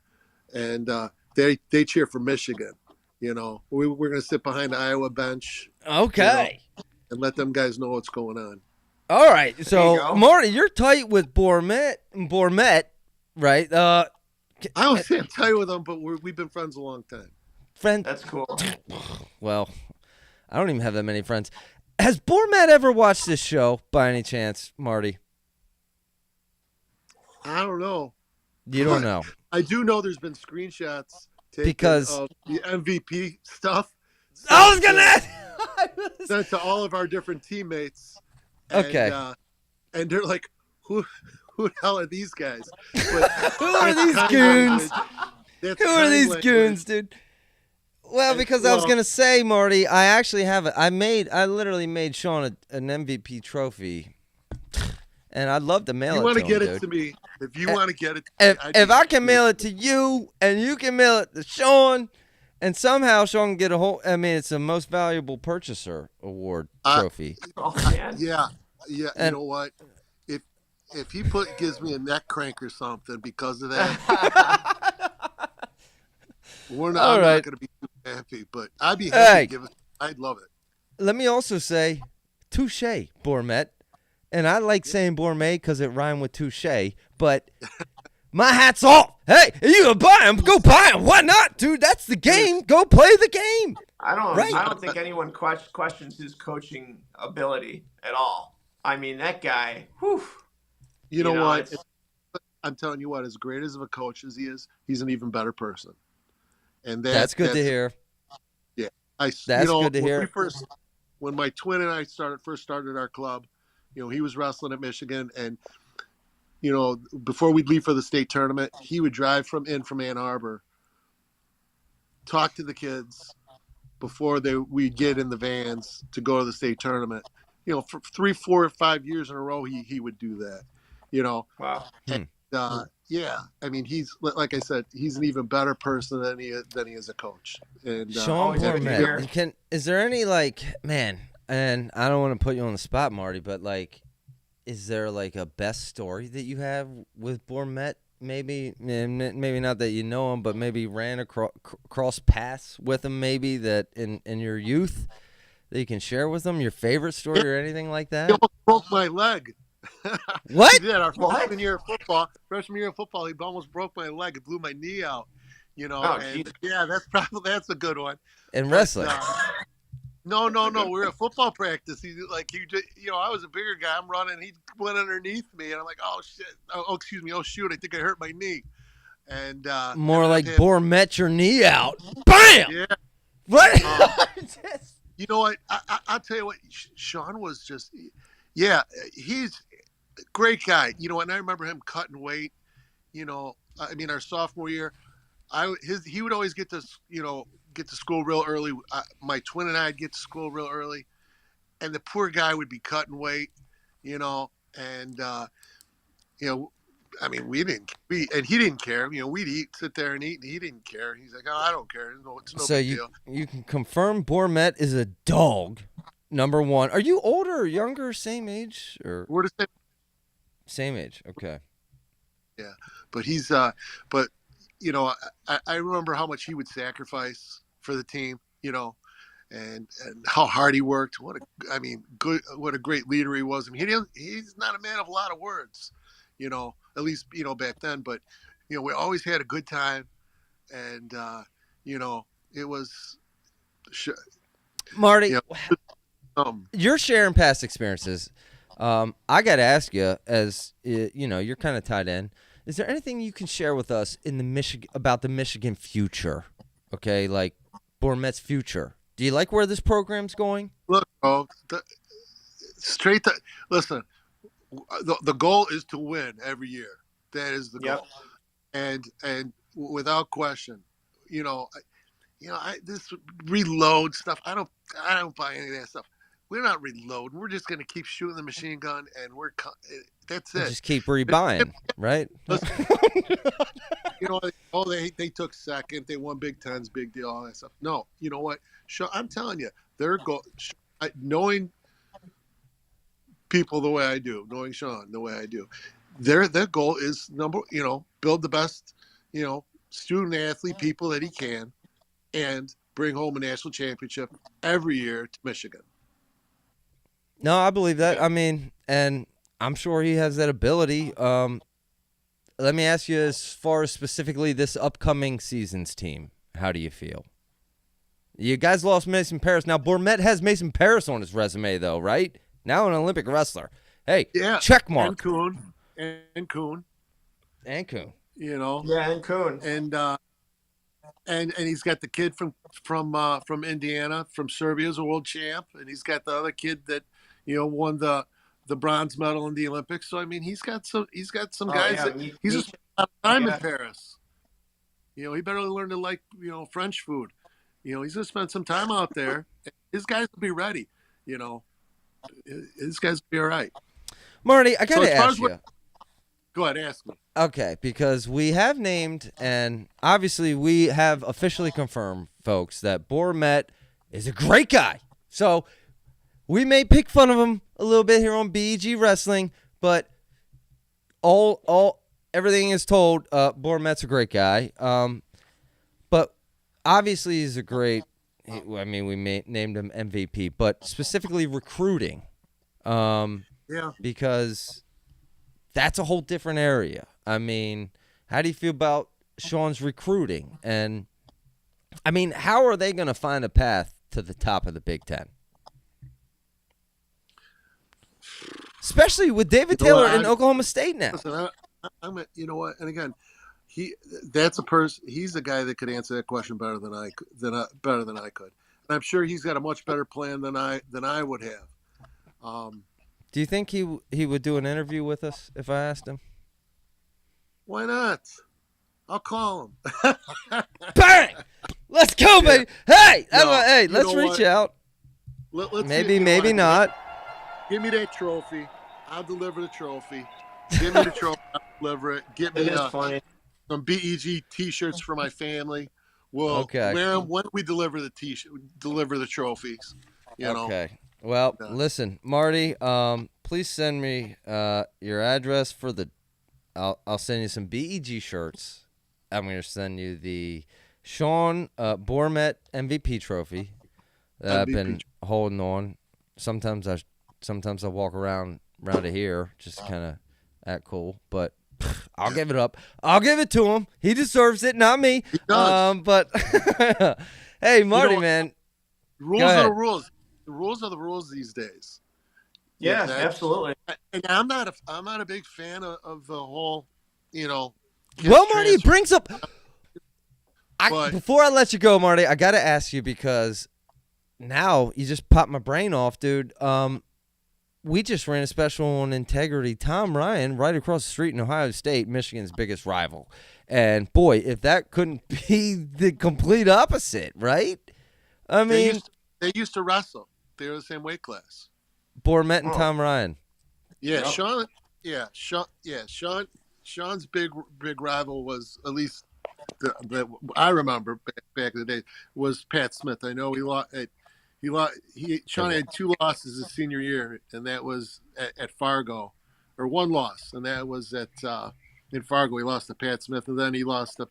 and they cheer for Michigan. We're going to sit behind the Iowa bench. okay. And let them guys know what's going on. All right. There you So, go. Marty, you're tight with Bourmet, right? I don't say I'm tight with them, but we've been friends a long time. Friend. That's cool. Well, I don't even have that many friends. Has Bourmet ever watched this show by any chance, Marty? I don't know. You don't know. I do know there's been screenshots taken Because- of the MVP stuff. I was going to ask. Sent to all of our different teammates. And, Okay. And they're like, who the hell are these guys? But Who are that's these kind goons? language. Who are these goons, dude? Well, because I was Well- gonna say, Marty, I actually have it. I literally made Sean an MVP trophy, and I'd love to mail You it want to to get him, it dude. to me? If you want to get it, to me, If I can mail it to you, and you can mail it to Sean, and somehow Sean can get a whole. I mean, it's a most valuable purchaser award trophy. Oh, man. Yeah. And- You know what? If he gives me a neck crank or something because of that, I'm not going to be too happy. But I'd be happy to give it. I'd love it. Let me also say, touche, Bourmet. And I like saying Bourmet because it rhymed with touche, but my hat's off. Hey, if you gonna buy him, go buy him. Why not, dude? That's the game. Go play the game. I Right. don't think anyone questions his coaching ability at all. I mean, that guy, whew. You know what? it's- I'm telling you what, as great as of a coach as he is, he's an even better person. And That's good to hear. Yeah. That's good to hear. When my twin and I first started our club, he was wrestling at Michigan, and before we'd leave for the state tournament, he would drive from Ann Arbor, talk to the kids before we'd get in the vans to go to the state tournament. For 3, 4, 5 years in a row, he would do that. Wow. And, yeah. I mean, he's like I said, he's an even better person than he is a coach. And Sean always happy to hear. Bourmet. Is there any man? And I don't want to put you on the spot, Marty, but is there a best story that you have with Bourmet? Maybe not that you know him, but maybe ran cross paths with him. Maybe that in your youth that you can share with them. Your favorite story or anything like that. he almost broke my leg. What? He did. Our freshman year of football, he almost broke my leg. It blew my knee out. Jesus. Yeah, that's a good one. In wrestling. No. We were at football practice. I was a bigger guy. I'm running. He went underneath me, and I'm like, oh shit. Oh, excuse me. Oh shoot. I think I hurt my knee. And More like Bourmet your knee out. Bam. Yeah. What? You know what? I'll tell you what. Sean was just. Yeah, he's a great guy. And I remember him cutting weight. Our sophomore year, he would always get to school real early. My twin and I'd get to school real early, and the poor guy would be cutting weight. And we didn't. And he didn't care. We'd sit there and eat, and he didn't care. He's like, oh, I don't care. It's no big deal. You can confirm Bourmet is a dog. Number one. Are you older or younger? Same age or We're the same. same age? Okay. Yeah, but he's I remember how much he would sacrifice for the team, and how hard he worked. What a great leader he was. He's not a man of a lot of words, at least back then. But we always had a good time, and it was. Marty, you're sharing past experiences. I got to ask you, as you're kind of tied in. Is there anything you can share with us in about the Michigan future? Okay, like Bourmet's future. Do you like where this program's going? Look, bro, listen. The goal is to win every year. That is the goal. and without question, this reload stuff. I don't buy any of that stuff. We're not reloading. We're just going to keep shooting the machine gun, and that's it. Just keep rebuying, right? They took second. They won Big Tens, big deal, all that stuff. No, you know what? I'm telling you, their goal, knowing people the way I do, knowing Sean the way I do, their goal is build the best, student athlete people that he can, and bring home a national championship every year to Michigan. No, I believe that. I mean, and I'm sure he has that ability. Let me ask you, as far as specifically this upcoming season's team, how do you feel? You guys lost Mason Paris. Now, Bourmet has Mason Paris on his resume, though, right? Now an Olympic wrestler. Hey, yeah, check mark. And Kuhn. And Kuhn. Yeah, and Kuhn. And he's got the kid from Indiana, from Serbia, as a world champ, and he's got the other kid that won the bronze medal in the Olympics. So I mean, he's got some guys that he's just time in Paris. He better learn to like French food. He's gonna spend some time out there. His guys will be ready. His guys will be all right. Marty, I gotta ask you. Go ahead, ask me. Okay, because we have named, and obviously we have officially confirmed, folks, that Bourmet is a great guy. So we may pick fun of him a little bit here on BEG Wrestling, but everything is told. Bourmet's a great guy. But obviously he's a great. I mean, we named him MVP, but specifically recruiting. Yeah. Because that's a whole different area. I mean, how do you feel about Sean's recruiting? And I mean, how are they going to find a path to the top of the Big Ten? Especially with David Taylor in Oklahoma State now. Listen, you know what? And again, that's a person. He's the guy that could answer that question better than I could. And I'm sure he's got a much better plan than I would have. Do you think he would do an interview with us if I asked him? Why not? I'll call him. Bang! Let's go, baby. Hey, No, let's reach out. Let's maybe not. Give me that trophy. I'll deliver the trophy. Give me the trophy. I'll deliver it. Get me some BEG T-shirts for my family. We'll wear them when we deliver the trophies. Okay. Well, listen, Marty. Please send me your address for the. I'll send you some BEG shirts. I'm going to send you the Sean Bourmet MVP trophy that I've been holding on. Sometimes I walk around it here, just kind of act cool. But I'll give it up. I'll give it to him. He deserves it, not me. He does. But hey, Marty, man. Rules are the rules. The rules are the rules these days. Yeah, absolutely. And I'm not a big fan of the whole, Well, Marty, it brings up. Before I let you go, Marty, I got to ask you, because now you just popped my brain off, dude. We just ran a special on Integrity. Tom Ryan, right across the street in Ohio State, Michigan's biggest rival. And boy, if that couldn't be the complete opposite, right? I mean, they used to wrestle. They were the same weight class. Bourmet and Tom Ryan. Yeah, yep. Sean's big rival was, at least that I remember back in the day, was Pat Smith. I know Sean had 2 losses his senior year, and that was at Fargo, or 1 loss, and that was in Fargo. He lost to Pat Smith, and then he lost to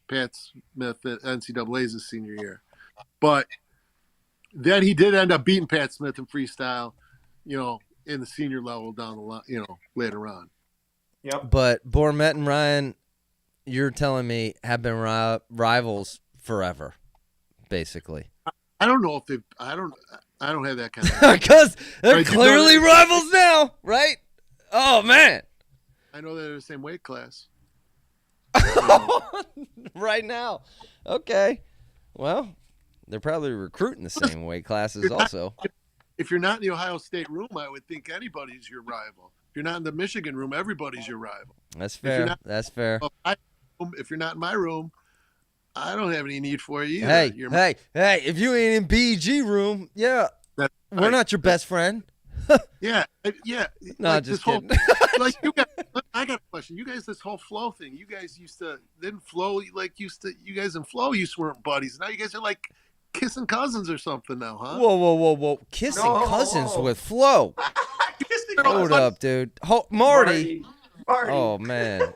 Pat Smith at NCAA's his senior year. But then he did end up beating Pat Smith in freestyle, in the senior level down the line, later on. Yep. But Bourmet and Ryan, you're telling me, have been rivals forever, basically. I don't know if I don't have that kind of. Because they're clearly rivals now, right? Oh man. I know they're the same weight class. Right now. Okay. Well, they're probably recruiting the same weight classes also. If you're not in the Ohio State room, I would think anybody's your rival. If you're not in the Michigan room, everybody's your rival. That's fair. That's fair. if you're not in my room, I don't have any need for you. Hey, if you ain't in BG room, we're not your best friend. Yeah. No, like just this kidding. like you guys, I got a question. You guys, this whole Flow thing, you guys didn't Flow you guys and Flow weren't buddies. Now you guys are like kissing cousins or something now, huh? Whoa. Kissing cousins with Flo. Hold up, dude. Marty. Oh man,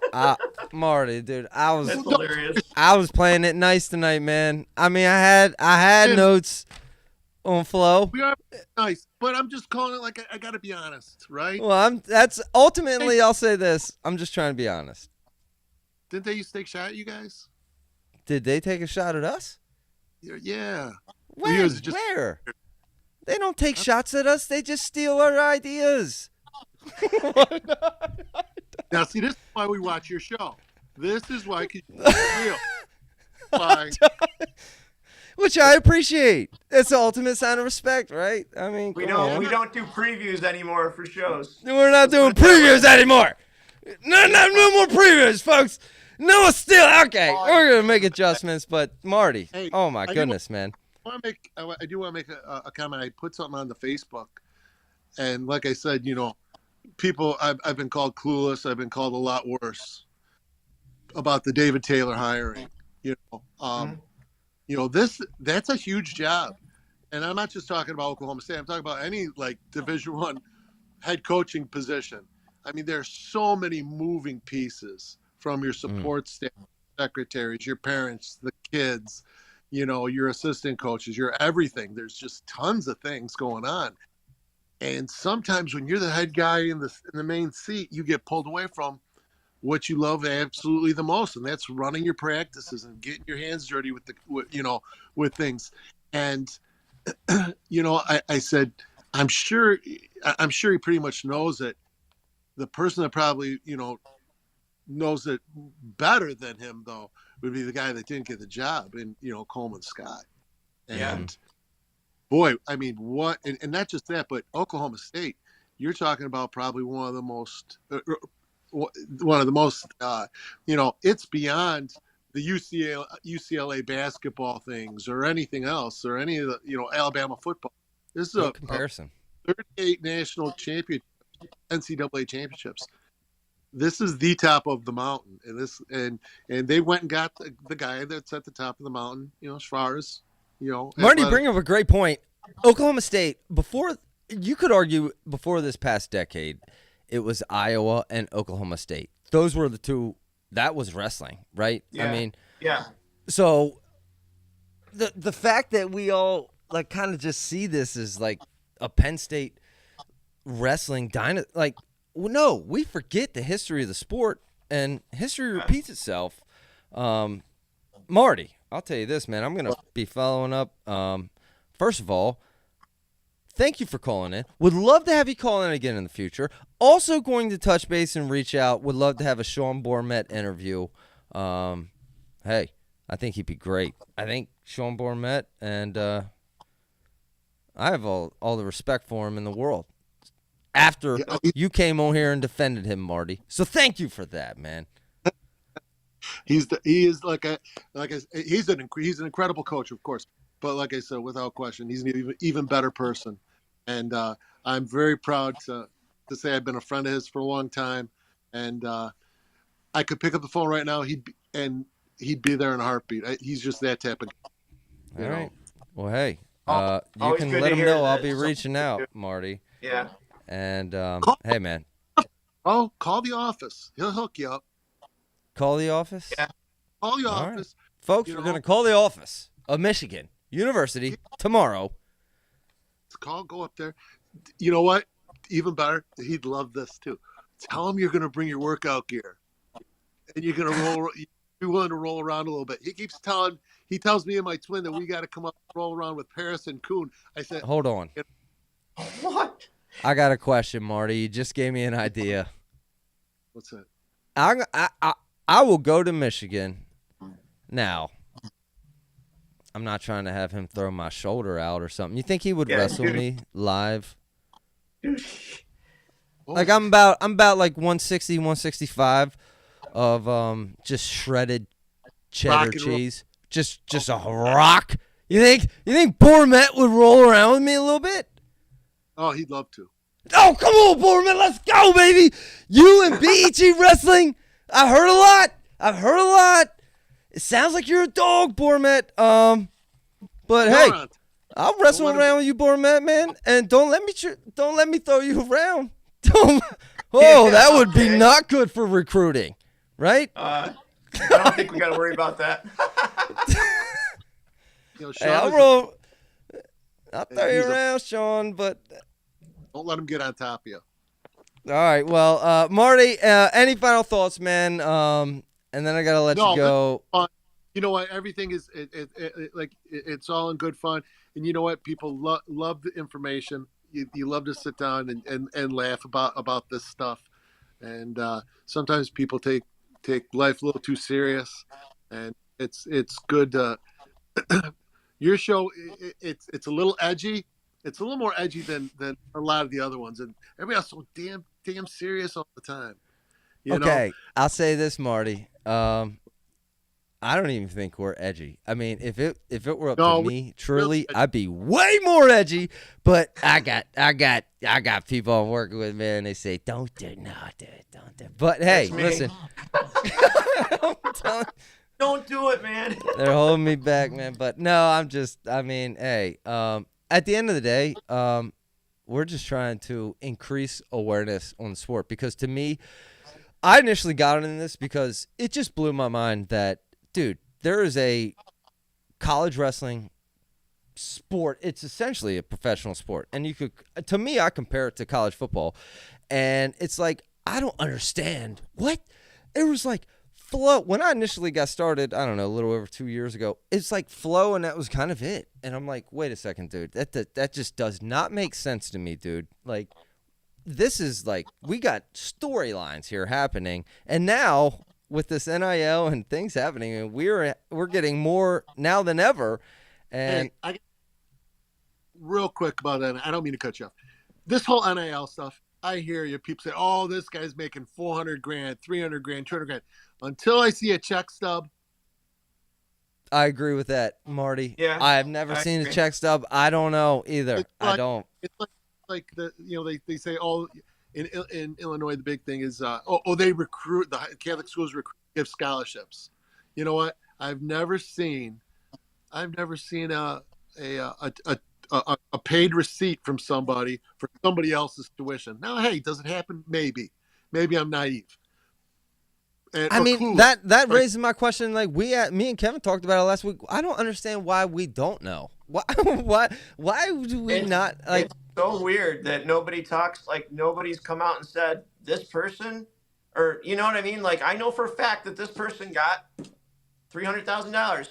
Marty, dude, That's hilarious. I was playing it nice tonight, man. I mean, I had notes on Flo. We are nice, but I'm just calling it like I got to be honest, right? Well, that's ultimately. I'll say this. I'm just trying to be honest. Didn't they used to take a shot at you guys? Did they take a shot at us? Yeah. When? Where? They don't take shots at us. They just steal our ideas. Now, see, this is why we watch your show. This is why, because you're real. Why? Which I appreciate. It's the ultimate sign of respect, right? I mean, we don't do previews anymore for shows. We're not doing previews anymore. No more previews, folks. No steal. Okay, we're gonna make adjustments, but Marty, oh my goodness, man. I do want to make a comment. I put something on the Facebook, and like I said, people, I've been called clueless. I've been called a lot worse about the David Taylor hiring. That's a huge job, and I'm not just talking about Oklahoma State. I'm talking about any like Division I head coaching position. I mean, there's so many moving pieces from your support staff, secretaries, your parents, the kids, your assistant coaches, your everything. There's just tons of things going on. And sometimes when you're the head guy in the main seat, you get pulled away from what you love absolutely the most, and that's running your practices and getting your hands dirty with things. And I said, I'm sure he pretty much knows it. The person that probably knows it better than him though would be the guy that didn't get the job, and Coleman Scott. And boy, I mean, what, and not just that, but Oklahoma State, you're talking about probably one of the most, it's beyond the UCLA basketball things or anything else or any of the, Alabama football. This is a comparison. 38 national championship, NCAA championships. This is the top of the mountain, and they went and got the guy that's at the top of the mountain, as far as, Marty, bring up a great point. Oklahoma State, you could argue before this past decade, it was Iowa and Oklahoma State. Those were the two. That was wrestling, right? Yeah. I mean, yeah. So the fact that we all like kind of just see this as like a Penn State wrestling no, we forget the history of the sport, and history repeats itself. Marty, I'll tell you this, man. I'm going to be following up. First of all, thank you for calling in. Would love to have you call in again in the future. Also going to touch base and reach out. Would love to have a Sean Bourmet interview. Hey, I think he'd be great. I think Sean Bourmet, and I have all the respect for him in the world. After you came on here and defended him, Marty. So thank you for that, man. He's an incredible coach, of course, but like I said, without question, he's an even better person. And I'm very proud to say I've been a friend of his for a long time. And I could pick up the phone right now. He'd be there in a heartbeat. He's just that type of guy. All right. Well, hey, you can good let to him hear know that I'll be reaching out, Marty. Yeah. And hey, man. Oh, call the office. He'll hook you up. Call the office? Yeah. Call the All office. Right. Folks, we're going to call the office of Michigan University tomorrow. Go up there. You know what? Even better, he'd love this too. Tell him you're going to bring your workout gear, and you're going to be willing to roll around a little bit. He tells me and my twin that we got to come up and roll around with Paris and Kuhn. I said, hold on. What? I got a question, Marty. You just gave me an idea. What's that? I will go to Michigan. Now, I'm not trying to have him throw my shoulder out or something. You think he would wrestle me live? Like I'm about like 160, 165. of just shredded cheddar cheese. Just a rock. You think Bourmet would roll around with me a little bit? Oh, he'd love to. Oh, come on, Bourmet, let's go, baby. You and BEG Wrestling. I've heard a lot. It sounds like you're a dog, Bourmet. But hey, I'll wrestle around with you, Bourmet, man, and don't let me throw you around. That would be not good for recruiting, right? I don't think we got to worry about that. Hey, I'll throw you around, Sean, but don't let him get on top of you. All right, well, Marty, any final thoughts, man? And then I gotta let you go. You know what? Everything is it's all in good fun, and you know what? People love the information. You love to sit down and laugh about this stuff, and sometimes people take life a little too serious, and it's good to. Your show, it's a little edgy. It's a little more edgy than a lot of the other ones, and everybody else so damn serious all the time. You know? I'll say this, Marty. I don't even think we're edgy. I mean, if it were up to me, truly, I'd be way more edgy. But I got people I'm working with, man. They say, don't do it. But hey, listen. I'm telling you. Don't do it, man. They're holding me back, man. But no, hey, at the end of the day, we're just trying to increase awareness on the sport. Because to me, I initially got into this because it just blew my mind that, dude, there is a college wrestling sport. It's essentially a professional sport. And to me, I compare it to college football. And it's like, I don't understand. What? It was like, Flow, when I initially got started, I don't know, a little over 2 years ago, it's like Flow, and that was kind of it. And I'm like, wait a second, dude, that just does not make sense to me, dude. Like, this is like, we got storylines here happening, and now with this NIL and things happening, and we're getting more now than ever. And hey, real quick about that, I don't mean to cut you off. This whole NIL stuff, I hear you. People say, "Oh, this guy's making $400,000, $300,000, $200,000." Until I see a check stub, I agree with that, Marty. Yeah, I have never seen a check stub. I don't know either. I don't. It's like they say, "Oh, in Illinois, the big thing is they recruit, the Catholic schools give scholarships." You know what? I've never seen a paid receipt from somebody for somebody else's tuition. Now, hey, does it happen? Maybe I'm naive. I mean, that raises my question. Like me and Kevin talked about it last week. I don't understand why we don't know. Why do we not like? It's so weird that nobody talks. Like nobody's come out and said this person, or you know what I mean. Like I know for a fact that this person got $300,000.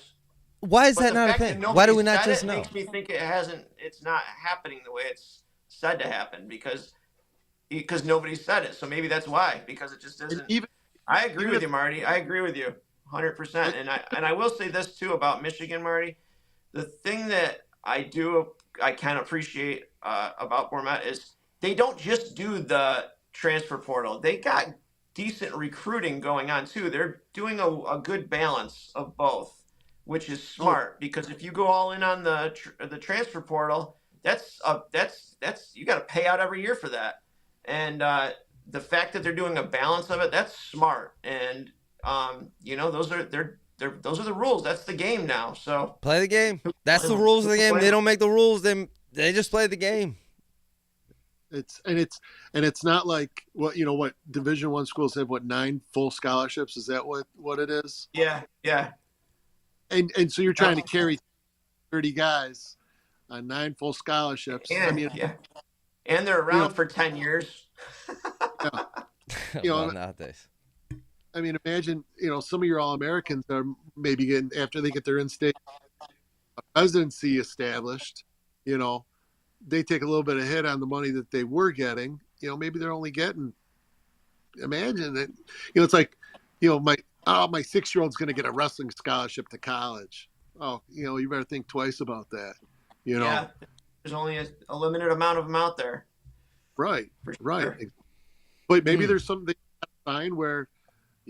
Why is that not a thing? Why do we not just know? It makes me think it's not happening the way it's said to happen because nobody said it. So maybe that's why, because it just isn't. I agree with you, Marty. I agree with you 100%. And I will say this too about Michigan, Marty. The thing that I can appreciate about Bourmet is they don't just do the transfer portal. They got decent recruiting going on too. They're doing a good balance of both, which is smart because if you go all in on the transfer portal, that's you got to pay out every year for that. And the fact that they're doing a balance of it, that's smart. And those are the rules. That's the game now. So play the game. That's the rules of the game. They don't make the rules. They just play the game. It's not like what Division I schools have 9 full scholarships. Is that what it is? Yeah. And so you're trying to carry 30 guys on 9 full scholarships. And they're around for 10 years. Nowadays. I mean, imagine, some of your All-Americans are maybe getting, after they get their in-state residency established, they take a little bit of hit on the money that they were getting. Maybe they're only getting, imagine that, it's like, my 6-year-old's going to get a wrestling scholarship to college. Oh, you better think twice about that, Yeah, there's only a limited amount of them out there. Right, sure. right. But maybe there's something they find where,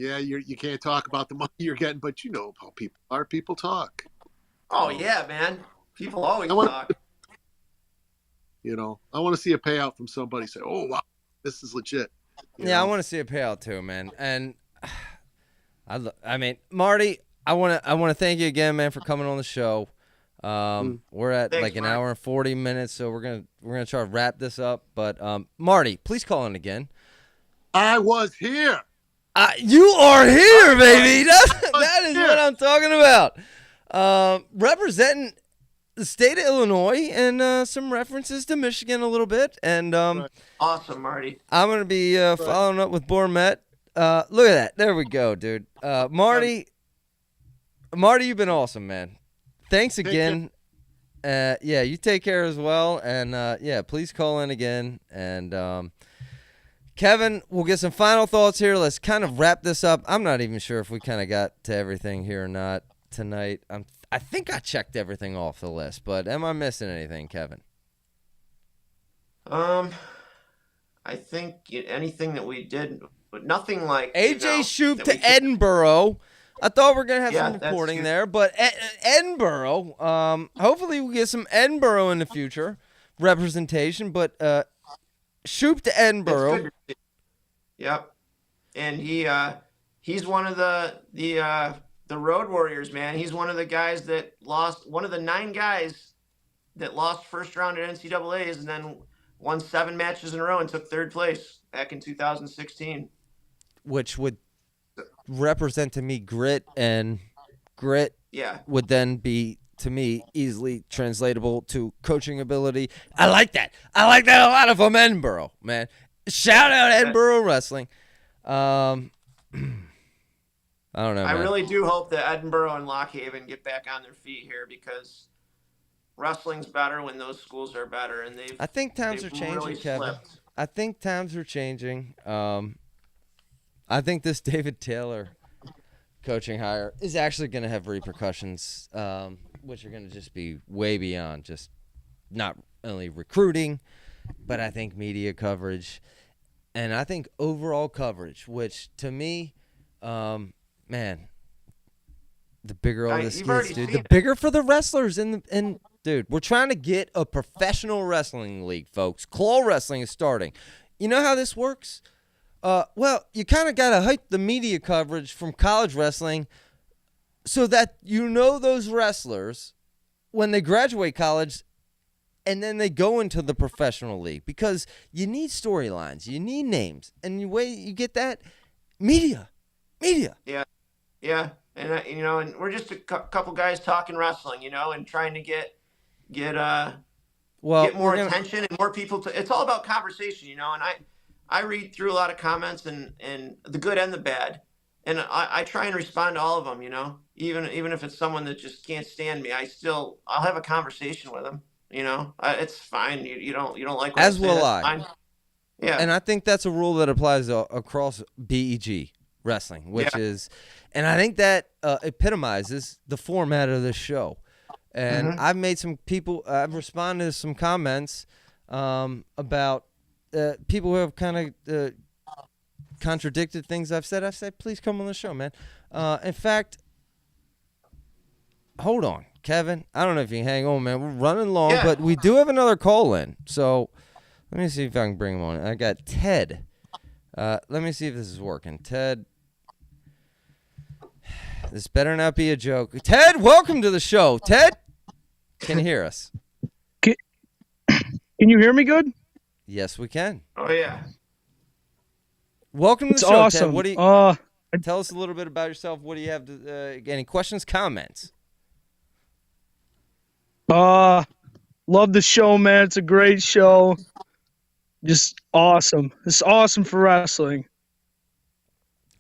Yeah, you can't talk about the money you're getting, but you know how people are. People talk. Oh yeah, man. People always I want talk. I want to see a payout from somebody. Say, "Oh wow, this is legit." I want to see a payout too, man. And I mean, Marty, I want to thank you again, man, for coming on the show. We're at Thanks, like an Marty. hour and 40 minutes, so we're gonna try to wrap this up. But Marty, please call in again. I was here. You are here, baby. That is what I'm talking about. Representing the state of Illinois and some references to Michigan a little bit. And Awesome, Marty. I'm going to be following up with Bourmet. Look at that. There we go, dude. Marty, you've been awesome, man. Thanks again. You take care as well. And, please call in again. And Kevin, we'll get some final thoughts here. Let's kind of wrap this up. I'm not even sure if we kind of got to everything here or not tonight. I think I checked everything off the list, but am I missing anything, Kevin? I think anything that we did, but nothing like AJ Shoop to Edinboro. I thought we were going to have some that's reporting true. there, but Edinboro, hopefully we'll get some Edinboro in the future representation, but Shoop to Edinboro. Yep. And he's one of the Road Warriors, man. He's one of the guys that lost, one of the 9 guys that lost first round at NCAAs and then won 7 matches in a row and took 3rd place back in 2016. Which would represent to me grit, and grit would then be, to me, easily translatable to coaching ability. I like that a lot from Edinboro, man. Shout out Edinboro Wrestling. I don't know, I man. really do hope that Edinboro and Lock Haven get back on their feet here, because wrestling's better when those schools are better, and I think times are changing, really Kevin. slipped. I think times are changing. I think this David Taylor coaching hire is actually going to have repercussions, which are going to just be way beyond just not only recruiting, but I think media coverage, and I think overall coverage, which to me, man, the bigger all this gets, dude, the bigger for the wrestlers. And dude, we're trying to get a professional wrestling league, folks. Claw wrestling is starting. You know how this works? Well, you kind of got to hype the media coverage from college wrestling so that those wrestlers when they graduate college and then they go into the professional league, because you need storylines, you need names, and the way you get that, media. Yeah. And and we're just a couple guys talking wrestling, and trying to get more attention and more people to. It's all about conversation, and I read through a lot of comments and the good and the bad, and I try and respond to all of them, even if it's someone that just can't stand me, I'll have a conversation with them, it's fine. You don't like what as I say, will that's I. fine. Yeah. And I think that's a rule that applies across BEG wrestling, which is, and I think that epitomizes the format of this show. And I've responded to some comments about people who have kind of contradicted things I've said. I've said, please come on the show, man. In fact, hold on, Kevin. I don't know if you can hang on, man. We're running long, but we do have another call in. So let me see if I can bring him on. I got Ted. Let me see if this is working. Ted. This better not be a joke. Ted, welcome to the show. Ted, can you hear us? Can you hear me good? Yes, we can. Oh, yeah. Welcome to the show, awesome. Ted. What do you tell us a little bit about yourself? What do you have to, any questions, comments? Love the show, man. It's a great show. Just awesome. It's awesome for wrestling.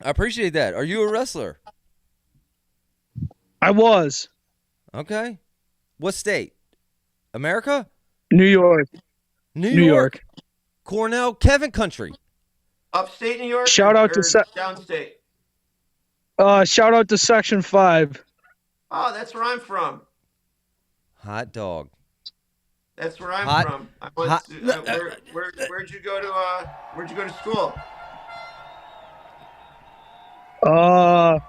I appreciate that. Are you a wrestler? I was. Okay. What state? America? New York. New York. Cornell, Kevin country. Upstate New York. Shout out to downstate. Shout out to Section 5. Oh, that's where I'm from. Hot dog. That's where I'm from. Where'd you go to? Where'd you go to school? I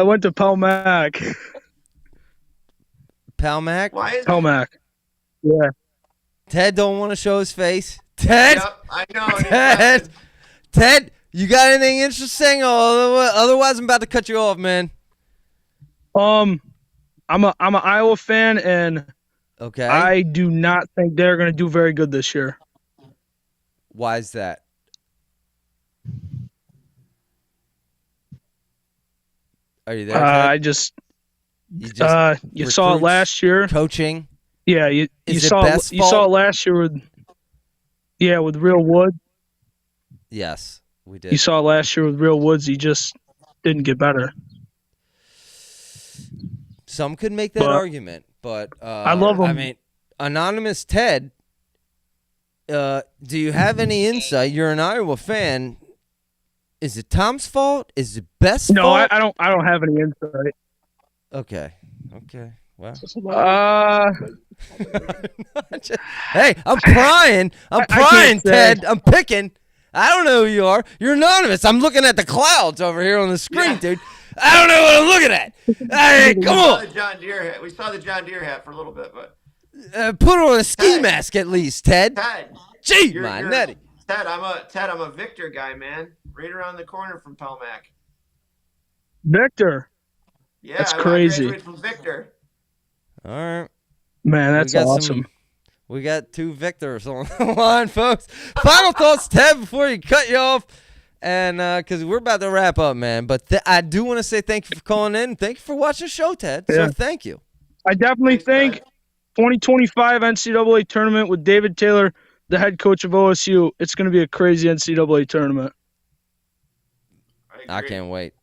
went to Palmac. Palmac? Why is Palmac. Yeah. Ted don't want to show his face. Ted? Yep, I know. Ted, you got anything interesting? Otherwise, I'm about to cut you off, man. I'm an Iowa fan, and okay, I do not think they're going to do very good this year. Why is that? Are you there, Ted? You saw it last year. Coaching. Yeah, you saw it last year with Real Wood. Yes, we did. You saw it last year with Real Woods. He just didn't get better. Some could make that argument, but I love him. I mean, Anonymous Ted, do you have any insight? You're an Iowa fan. Is it Tom's fault? Is it Best's fault? No, I don't have any insight. Okay. Well. Hey, I'm prying. I'm prying, Ted. I'm picking. I don't know who you are. You're anonymous. I'm looking at the clouds over here on the screen, dude. I don't know what I'm looking at. Hey, come on. We saw the John Deere hat for a little bit, but put on a ski mask at least, Ted. Ted, gee, my nutty. Ted, I'm a Victor guy, man. Right around the corner from Palmac. Victor. Yeah, that's crazy. I graduated from Victor. All right, man, that's awesome. We got two Victors on the line, folks. Final thoughts, Ted, before you cut you off. And because we're about to wrap up, man. But I do want to say thank you for calling in. Thank you for watching the show, Ted. Yeah. So thank you. I definitely think 2025 NCAA tournament with David Taylor, the head coach of OSU, it's going to be a crazy NCAA tournament. I can't wait.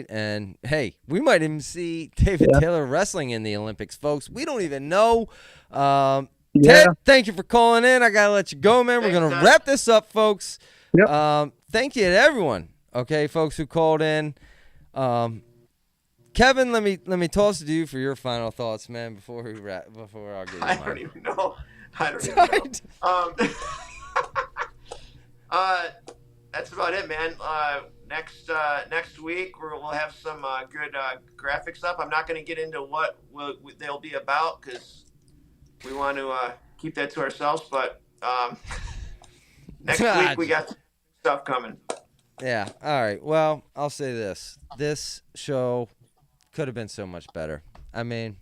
And, hey, we might even see David Taylor wrestling in the Olympics, folks. We don't even know. Ted, thank you for calling in. I got to let you go, man. We're going to wrap this up, folks. Yep. Thank you to everyone, okay, folks who called in. Kevin, let me toss it to you for your final thoughts, man, before I'll get you mine. I don't even know. That's about it, man. Next week we'll have some good graphics up. I'm not going to get into what they'll be about because we want to keep that to ourselves. But next week we got stuff coming. Yeah. All right. Well, I'll say this. This show could have been so much better. I mean,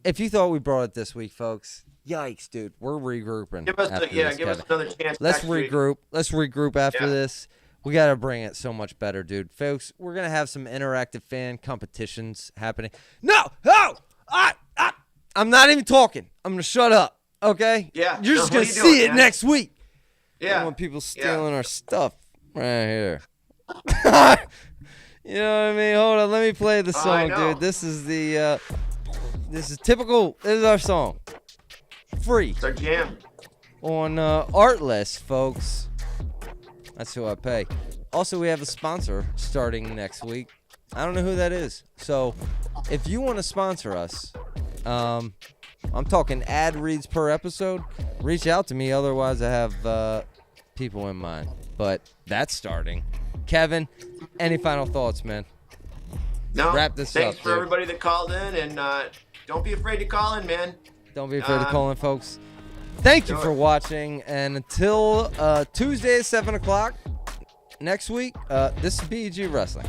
if you thought we brought it this week, folks, yikes, dude. We're regrouping. Give us another chance. Let's regroup. Let's regroup after this. We got to bring it so much better, dude. Folks, we're going to have some interactive fan competitions happening. No! I'm not even talking. I'm going to shut up, okay? Yeah. You're just going to see it next week. Yeah. I don't want people stealing our stuff right here. You know what I mean? Hold on. Let me play the song, dude. This is typical. This is our song. Free. It's our jam. On Artlist, folks. That's who I pay. Also, we have a sponsor starting next week. I don't know who that is. So, if you want to sponsor us, I'm talking ad reads per episode, reach out to me. Otherwise, I have people in mind. But that's starting. Kevin, any final thoughts, man? No. Wrap this Thanks up, for everybody that called in, and don't be afraid to call in, man. Don't be afraid to call in, folks. Thank you for watching, and until Tuesday at 7 o'clock next week, this is BEG Wrestling.